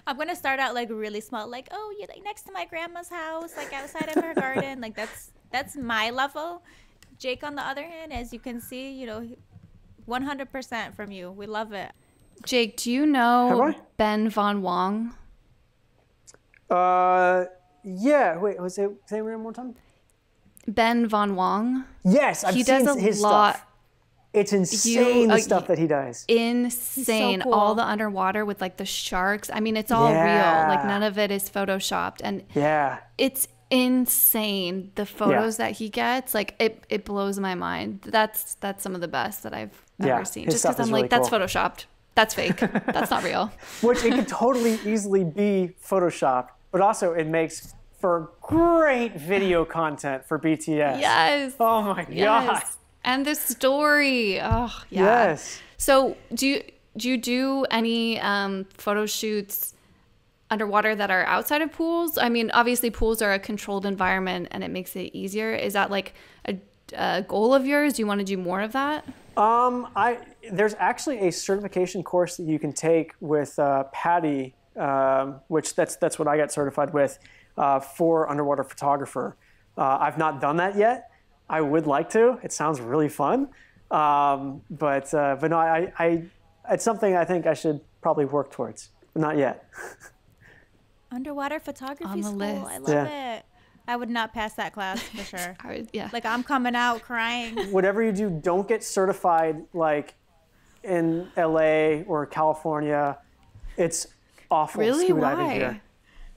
I'm gonna start out like really small, like, oh, you're like next to my grandma's house, like outside of her garden. Like that's my level. Jake, on the other hand, as you can see, 100% from you. We love it. Jake, do you know Ben Von Wong? Yeah. Wait, say it one more time. Ben Von Wong. Yes, I've seen his stuff. It's insane the stuff that he does. Insane. So cool. All the underwater with like the sharks. I mean, it's all real. Like none of it is photoshopped. And it's insane the photos that he gets. Like it blows my mind. That's some of the best that I've ever seen. Just because I'm like, that's photoshopped. That's fake. That's not real. Which it could totally easily be photoshopped, but also it makes for great video content for BTS. Yes. Oh my God. And the story. Oh, yeah. Yes. So do you do any photo shoots underwater that are outside of pools? I mean, obviously pools are a controlled environment and it makes it easier. Is that like a goal of yours? Do you want to do more of that? There's actually a certification course that you can take with Patty, which that's what I got certified with for underwater photographer. I've not done that yet. I would like to. It sounds really fun, but no, it's something I think I should probably work towards, but not yet. Underwater photography on the school. list. I love it. I would not pass that class for sure. Like I'm coming out crying. Whatever you do, don't get certified like in LA or California. It's awful. Really? Scuba Why? diving here.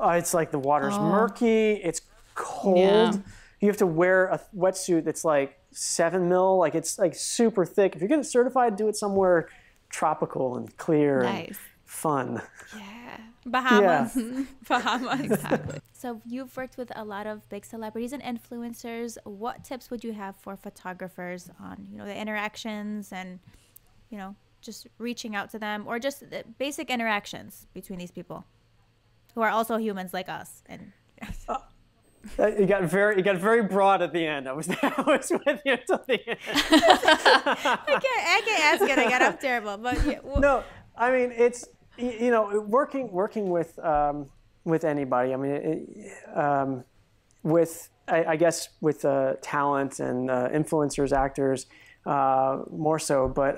It's like the water's murky. It's cold. You have to wear a wetsuit that's like 7 mil. Like it's like super thick. If you're getting certified, do it somewhere tropical and clear and fun. Yeah. Bahamas. Yeah. Bahamas. Exactly. So you've worked with a lot of big celebrities and influencers. What tips would you have for photographers on, the interactions and, just reaching out to them, or just the basic interactions between these people who are also humans like us? And You got very broad at the end. I was with you until the end. I can't ask it. I'm terrible. But no, I mean it's working with anybody. I mean I guess with talent and influencers, actors more so, but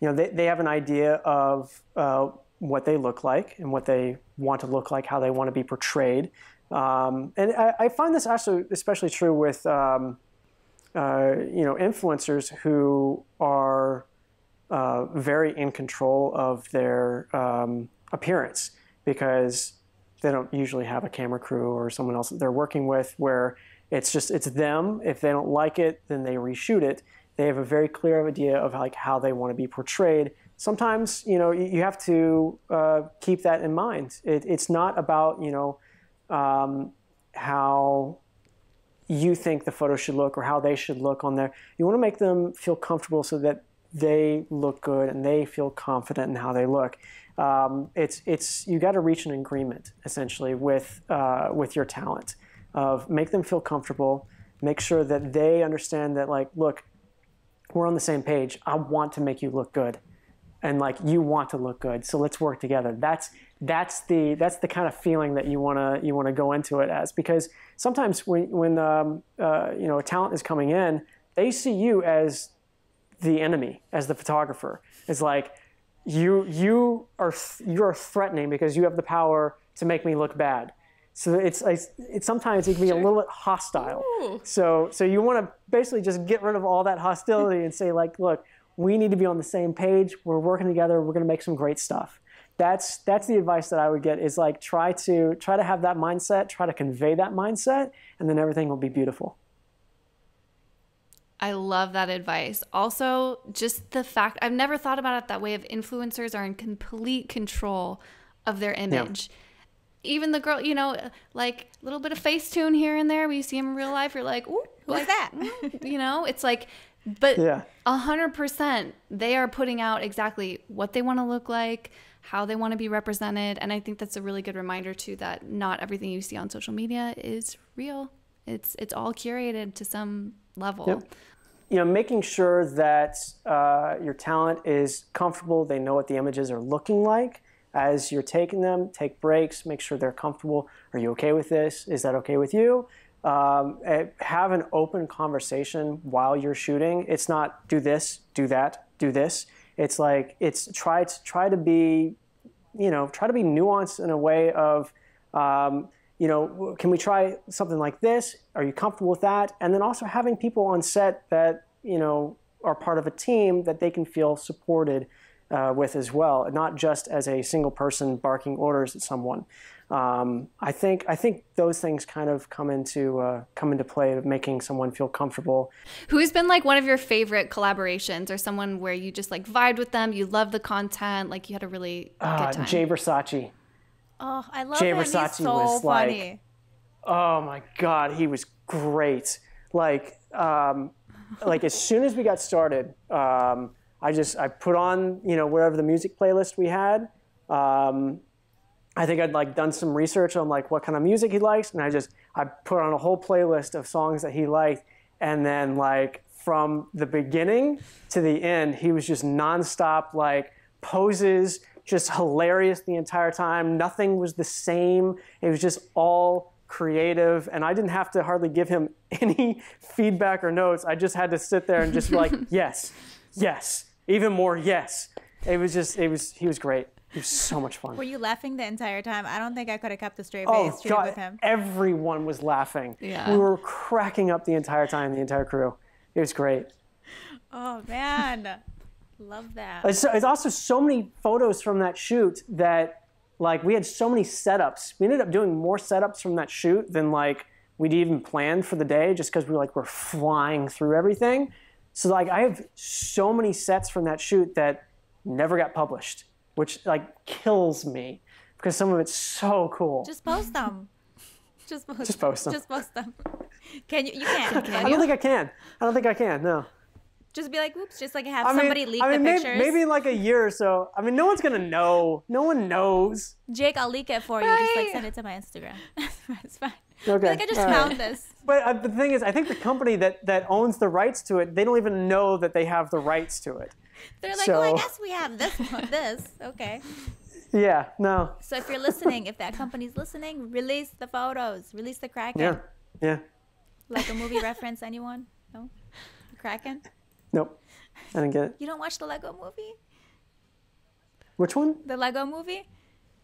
they have an idea of what they look like and what they want to look like, how they want to be portrayed. And I find this also especially true with influencers who are very in control of their appearance, because they don't usually have a camera crew or someone else that they're working with, where it's them. If they don't like it, then they reshoot it. They have a very clear idea of like how they want to be portrayed. Sometimes you have to keep that in mind. It's not about how you think the photo should look or how they should look on there. You want to make them feel comfortable so that they look good and they feel confident in how they look. You got to reach an agreement essentially with your talent. Of make them feel comfortable, make sure that they understand that like, look, we're on the same page. I want to make you look good, and like you want to look good, so let's work together. That's the kind of feeling that you wanna go into it as, because sometimes when a talent is coming in, they see you as the enemy, as the photographer. It's like you're threatening because you have the power to make me look bad. So it's sometimes it can be a little bit hostile. Ooh. So you want to basically just get rid of all that hostility and say like, look, we need to be on the same page. We're working together. We're going to make some great stuff. That's the advice that I would get, is like try to have that mindset, try to convey that mindset, and then everything will be beautiful. I love that advice. Also, just the fact, I've never thought about it that way, of influencers are in complete control of their image. Yeah. Even the girl, you know, like a little bit of Facetune here and there, when you see them in real life, you're like, ooh, who's that? You know, it's like, but 100%, they are putting out exactly what they want to look like, how they want to be represented. And I think that's a really good reminder too, that not everything you see on social media is real. It's all curated to some level. Yep. You know, making sure that your talent is comfortable, they know what the images are looking like as you're taking them. Take breaks, make sure they're comfortable. Are you okay with this? Is that okay with you? Have an open conversation while you're shooting. It's not do this, do that, do this. It's like, it's try to be, you know, try to be nuanced in a way of, you know, can we try something like this? Are you comfortable with that? And then also having people on set that, you know, are part of a team that they can feel supported with as well, not just as a single person barking orders at someone. I think those things kind of come into play of making someone feel comfortable. Who's been like one of your favorite collaborations, or someone where you just like vibed with them, you love the content, like you had a really good time? Jay Versace. Oh, I love Jay him. Versace He's so was funny. Like, oh my God, he was great. Like as soon as we got started, I put on, you know, whatever the music playlist we had. I think I'd like done some research on like what kind of music he likes, and I put on a whole playlist of songs that he liked, and then like from the beginning to the end, he was just nonstop like poses, just hilarious the entire time. Nothing was the same. It was just all creative, and I didn't have to hardly give him any feedback or notes. I just had to sit there and just be like, yes, yes, even more yes. He was great. He was so much fun. Were you laughing the entire time? I don't think I could have kept a straight face shooting with him. Everyone was laughing. Yeah. We were cracking up the entire time, the entire crew. It was great. Oh, man. Love that. It's also so many photos from that shoot that, like, we had so many setups. We ended up doing more setups from that shoot than, like, we'd even planned for the day, just because we're flying through everything. So, like, I have so many sets from that shoot that never got published, which like kills me because some of it's so cool. Just post them. Just post them. Just post them. Can you? You can't. I don't think I can. I don't think I can. No. Just be like, oops. Just like have somebody leak the pictures. Maybe in like a year or so. I mean, no one's gonna know. No one knows. Jake, I'll leak it for you. Just like send it to my Instagram. It's fine. Okay. Like I just found this. But the thing is, I think the company that owns the rights to it, they don't even know that they have the rights to it. They're like, oh, I guess we have this one. This. Okay. Yeah, no. So if you're listening, if that company's listening, release the photos. Release the Kraken. Yeah, yeah. Like a movie reference, anyone? No? The Kraken? Nope. I didn't get it. You don't watch the Lego movie? Which one? The Lego movie?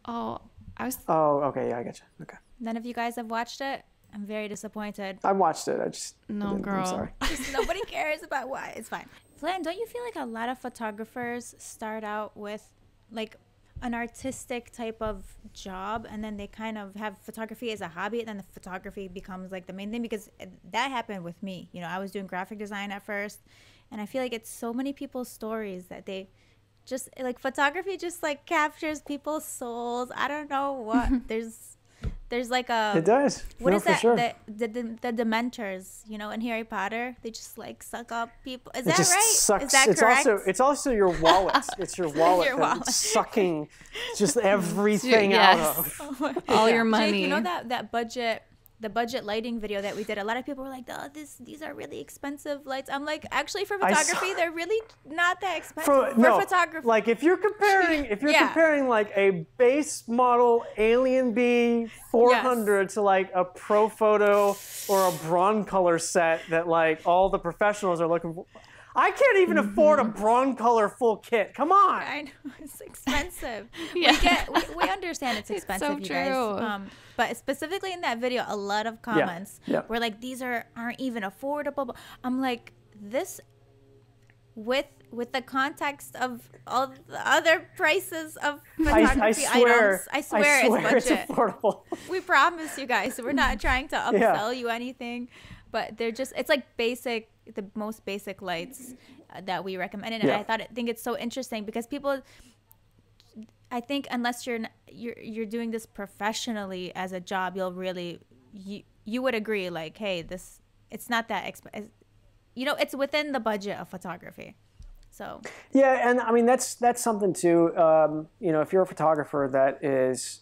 Oh, okay. Yeah, I get you. Okay. None of you guys have watched it? I'm very disappointed. I watched it. No, girl. I'm sorry. Nobody cares about why. It's fine. Flynn, don't you feel like a lot of photographers start out with like an artistic type of job, and then they kind of have photography as a hobby, and then the photography becomes like the main thing? Because that happened with me. You know, I was doing graphic design at first, and I feel like it's so many people's stories that they just like photography just like captures people's souls. I don't know what there's like a it does. What is that? Sure. The Dementors, you know, in Harry Potter, they just like suck up people. Is that right? Sucks. Is that correct? It's also your wallet. It's your wallet. Your wallet. That's sucking just everything out of. Oh all your money. Jake, you know that the budget lighting video that we did, a lot of people were like, oh, these are really expensive lights. I'm like, actually for photography, they're really not that expensive for photography. Like if you're comparing like a base model Alien B 400 to like a Pro Photo or a Broncolor set that like all the professionals are looking for, I can't even afford a bronze color full kit. Come on. I know, it's expensive. Yeah. We understand it's expensive, so you true. guys. But specifically in that video, a lot of comments were like, these aren't even affordable. I'm like, this with the context of all the other prices of photography items, I swear it's budget. It's affordable. We promise you guys, we're not trying to upsell you anything, but it's like the most basic lights that we recommend. And I think it's so interesting because people, I think unless you're doing this professionally as a job, you'll really, you would agree like, hey, it's not that expensive. You know, it's within the budget of photography. So yeah, and I mean that's something too. You know, if you're a photographer that is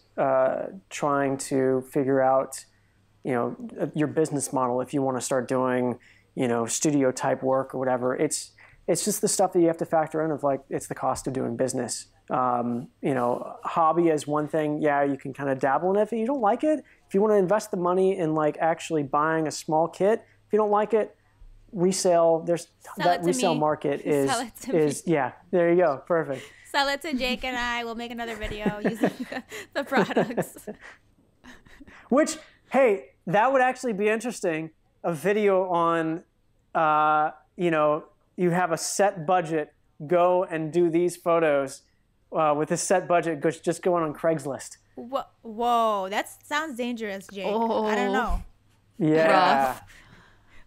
trying to figure out, you know, your business model, if you want to start doing, you know, studio type work or whatever, it's just the stuff that you have to factor in of like it's the cost of doing business. You know, hobby is one thing. Yeah, you can kind of dabble in it if you don't like it. If you want to invest the money in like actually buying a small kit, if you don't like it, resale. That resale market is yeah. There you go. Perfect. Sell it to Jake and I. We'll make another video using the products. Which, hey, that would actually be interesting. A video on, you know, you have a set budget. Go and do these photos with a set budget. Just going on Craigslist. Whoa, that sounds dangerous, Jake. Oh. I don't know. Yeah. Rough.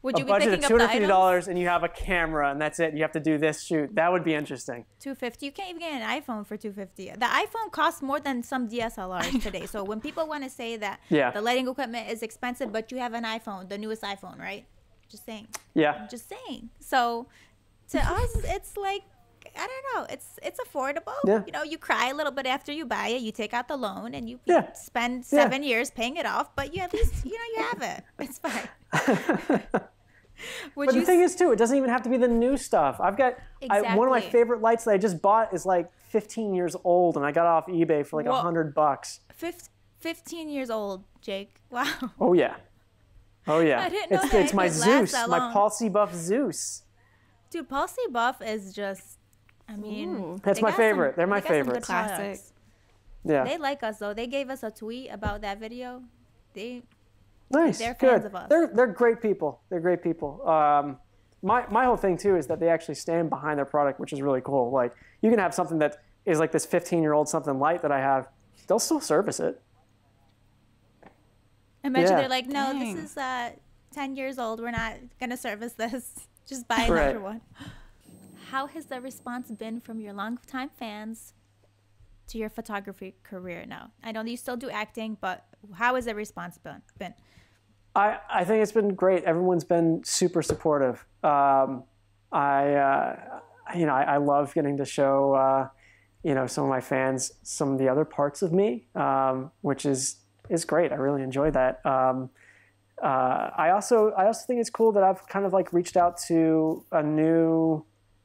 Would you a be budget picking of up the $250 and you have a camera and that's it. You have to do this shoot. That would be interesting. $250. You can't even get an iPhone for $250. The iPhone costs more than some DSLRs today. So when people want to say that the lighting equipment is expensive, but you have an iPhone, the newest iPhone, right? Just saying. Yeah. I'm just saying. So to us, it's like, I don't know. It's affordable. Yeah. You know, you cry a little bit after you buy it. You take out the loan and you spend 7 years paying it off. But you at least, you know, you have it. It's fine. But the thing is, too, it doesn't even have to be the new stuff. I've got one of my favorite lights that I just bought is like 15 years old, and I got it off eBay for like $100. 15 years old, Jake. Wow. Oh yeah. Oh yeah. I didn't know it's my Zeus, my Paul C. Buff Zeus. Dude, Paul C. Buff is just, I mean, that's my favorite. They're my favorite. Classic. Yeah. They like us though. They gave us a tweet about that video. Nice. They're fans of us. They're great people. They're great people. My whole thing too is that they actually stand behind their product, which is really cool. Like you can have something that is like this 15-year-old something light that I have. They'll still service it. Imagine they're like, no, this is 10 years old. We're not gonna service this. Just buy another one. How has the response been from your longtime fans to your photography career now? I know you still do acting, but how has the response been? I think it's been great. Everyone's been super supportive. I love getting to show, some of my fans some of the other parts of me, which is great. I really enjoy that. I also think it's cool that I've kind of like reached out to a new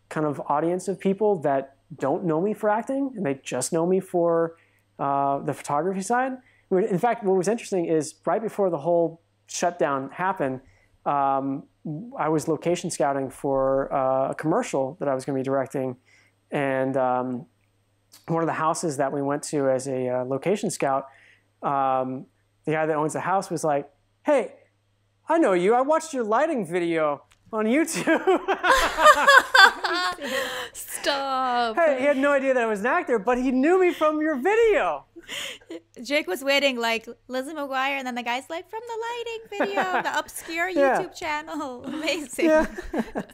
kind of audience of people that don't know me for acting and they just know me for the photography side. In fact, what was interesting is right before the whole shutdown happened, I was location scouting for a commercial that I was going to be directing, and one of the houses that we went to as a location scout, the guy that owns the house was like, "Hey, I know you. I watched your lighting video on YouTube." Stop. Hey, he had no idea that I was an actor, but he knew me from your video. Jake was waiting like Lizzie McGuire, and then the guy's like, from the lighting video, the obscure YouTube channel. Amazing. Yeah.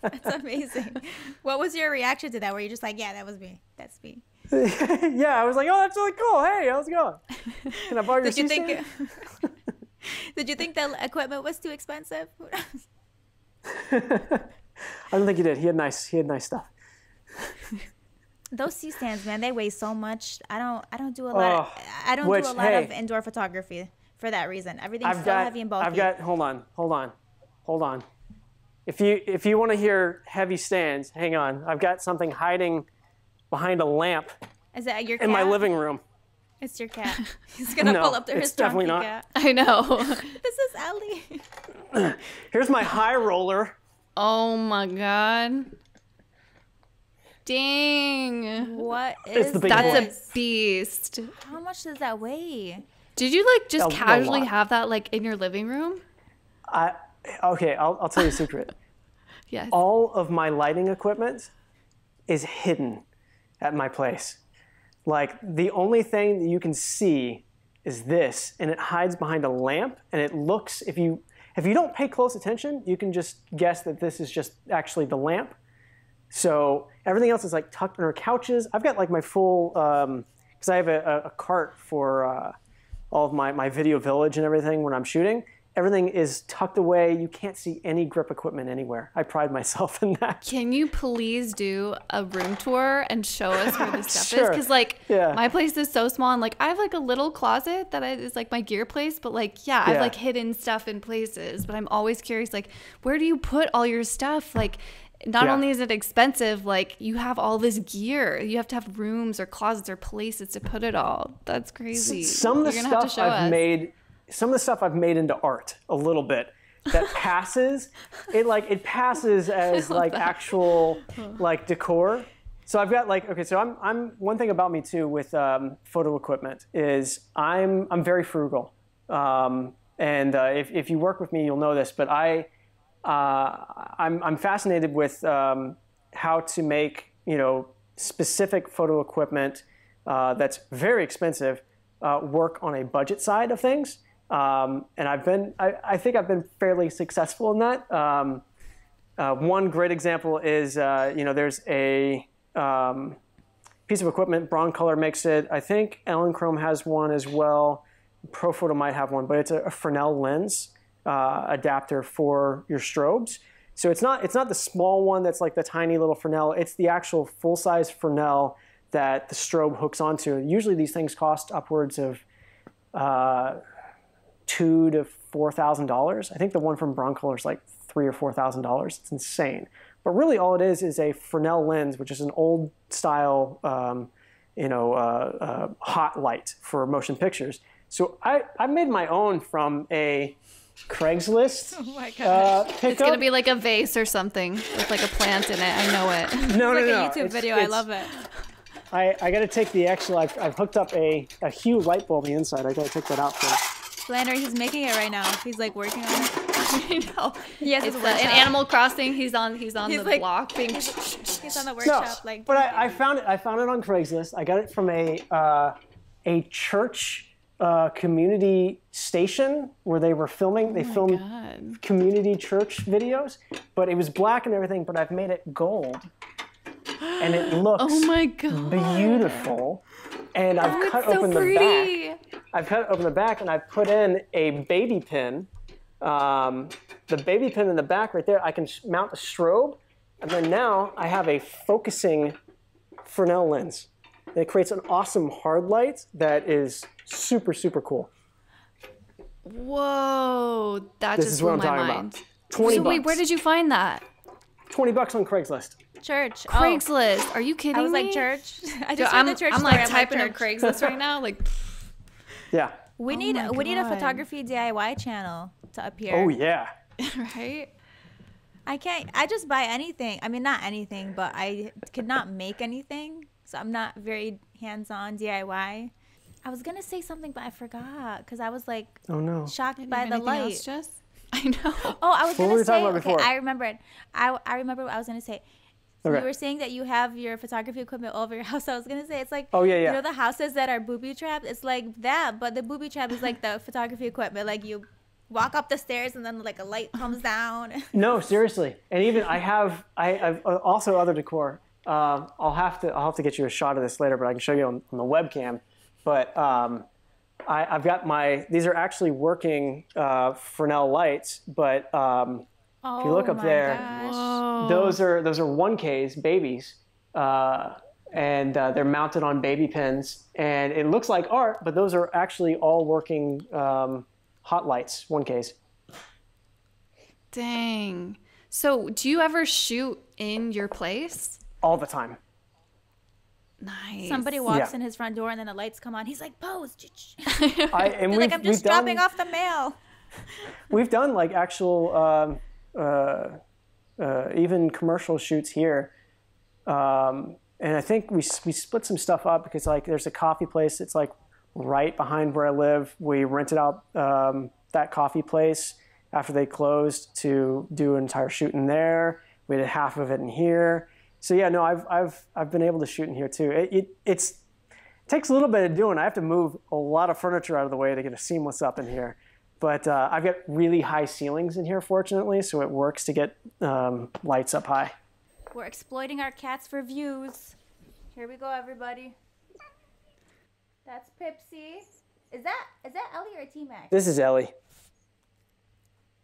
That's amazing. What was your reaction to that? Were you just like, yeah, that was me. That's me. Yeah, I was like, oh, that's really cool. Hey, how's it going? Can I borrow your C-stand? Did you think the equipment was too expensive? I don't think he did. He had nice stuff. Those C-stands, man, they weigh so much. I don't do a lot. I don't do a lot of indoor photography for that reason. Everything's so heavy and bulky. Hold on. If you want to hear heavy stands, hang on. I've got something hiding behind a lamp. Is that your cat? In my living room. It's your cat. He's gonna pull up his definitely not. Cat. I know. This is Ellie. Here's my high roller. Oh my god. Dang. What is the big That's boy. a beast. How much does that weigh? Did you like just A casually lot. have that like in your living room? Okay, I'll tell you a secret. Yes. All of my lighting equipment is hidden at my place. Like the only thing that you can see is this, and it hides behind a lamp, and it looks, if you don't pay close attention, you can just guess that this is just actually the lamp. So everything else is like tucked under couches. I've got like my full, because I have a cart for all of my video village and everything when I'm shooting. Everything is tucked away. You can't see any grip equipment anywhere. I pride myself in that. Can you please do a room tour and show us where the stuff Sure. is? Because like Yeah. my place is so small, and like I have like a little closet that is like my gear place, but like I've Yeah. like hidden stuff in places. But I'm always curious, like where do you put all your stuff? Like not Yeah. only is it expensive, like you have all this gear. You have to have rooms or closets or places to put it all. That's crazy. Some of the You're gonna have to stuff show us. some of the stuff I've made into art a little bit that passes. It passes as like actual like decor. So I've got like, okay, so I'm one thing about me too with photo equipment is I'm very frugal. If you work with me, you'll know this, but I'm fascinated with how to make, specific photo equipment that's very expensive work on a budget side of things. And I think I've been fairly successful in that. One great example is, there's a piece of equipment, Broncolor makes it. I think Ellen Chrome has one as well. Profoto might have one, but it's a Fresnel lens adapter for your strobes. So it's not the small one that's like the tiny little Fresnel. It's the actual full-size Fresnel that the strobe hooks onto. Usually these things cost upwards of $2,000 to $4,000. I think the one from Broncolor is like $3,000 or $4,000. It's insane. But really all it is a Fresnel lens, which is an old style, hot light for motion pictures. So I made my own from a Craigslist. Oh my gosh. It's gonna be like a vase or something with like a plant in it. I know it. No, It's no, like a YouTube video. I love it. I got to take the actual. I've hooked up a Hue light bulb on the inside. I got to take that out first. Flannery, he's making it right now. He's like working on it. I know. Yes, It's in Animal Crossing. He's on the like- block being. He's on the No, workshop. but I found it. I found it on Craigslist. I got it from a church community station where they were filming. They filmed God. community church videos, but it was black and everything. But I've made it gold, and it looks Oh my God. beautiful. And I've cut It's so open the pretty. back. I've cut open the back, and I've put in a baby pin. The baby pin in the back right there. I can mount a strobe, and then now I have a focusing Fresnel lens. And it creates an awesome hard light that is super, super cool. Whoa, that This just is what blew I'm my talking mind. about. 20 So bucks. wait, where did you find that? $20 on Craigslist. Church. Craigslist. Are you kidding I was me? like church. I Dude, just heard the church I'm story. like typing church. up Craigslist right now. Like, Yeah. We need my a God. photography DIY channel to appear. Oh yeah. right? I just buy anything. I mean, not anything, but I could not make anything. So I'm not very hands-on DIY. I was going to say something, but I forgot because I was like Oh no. shocked by the Anything light. else, Jess? I know. Oh, I was What going were to we say, talking about okay, before? I remembered. I remember what I was going to say. So Okay. you were saying that you have your photography equipment all over your house. I was going to say, it's like, Oh, yeah, yeah. you know, the houses that are booby trapped? It's like that, but the booby trap is like the photography equipment. Like you walk up the stairs and then like a light comes down. No, seriously. And even I've also other decor. I'll have to get you a shot of this later, but I can show you on the webcam. But I've got these are actually working Fresnel lights, but if you look up there, Whoa. those are 1Ks, babies, and they're mounted on baby pins, and it looks like art, but those are actually all working hot lights, 1Ks. Dang. So, do you ever shoot in your place? All the time. Nice. Somebody walks Yeah. in his front door and then the lights come on. He's like, pose. And They're like, I'm just dropping off the mail. We've done like actual, even commercial shoots here And I think we split some stuff up because like there's a coffee place that's like right behind where I live. We rented out that coffee place after they closed to do an entire shoot in there. We did half of it in here. So yeah, no, I've been able to shoot in here too. It takes a little bit of doing. I have to move a lot of furniture out of the way to get a seamless up in here. But I've got really high ceilings in here, fortunately, so it works to get lights up high. We're exploiting our cats for views. Here we go, everybody. That's Pipsy. Is that Ellie or T-Max? This is Ellie.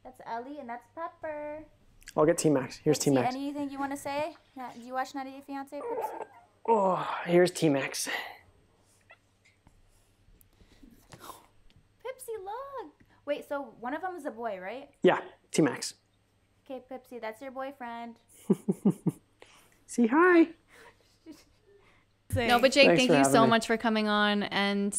That's Ellie, and that's Pepper. I'll get T-Max. Here's Pipsy, T-Max. anything you want to say? Do you watch 90 Day Fiancé, Pipsy? Oh, here's T-Max. Pipsy, look. Wait, so one of them is a boy, right? Yeah, T-Max. Okay, Pipsy, that's your boyfriend. Say hi. No, but Jake, Thanks thank for you having so me. much for coming on. And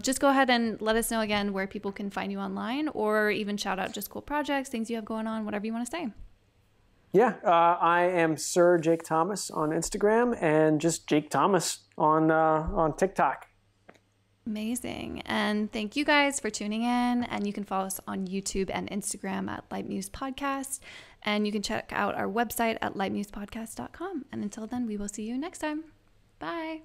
just go ahead and let us know again where people can find you online, or even shout out just cool projects, things you have going on, whatever you want to say. Yeah, I am Sir Jake Thomas on Instagram and just Jake Thomas on TikTok. Amazing. And thank you guys for tuning in. And you can follow us on YouTube and Instagram at Light Muse Podcast. And you can check out our website at lightmusepodcast.com. And until then, we will see you next time. Bye.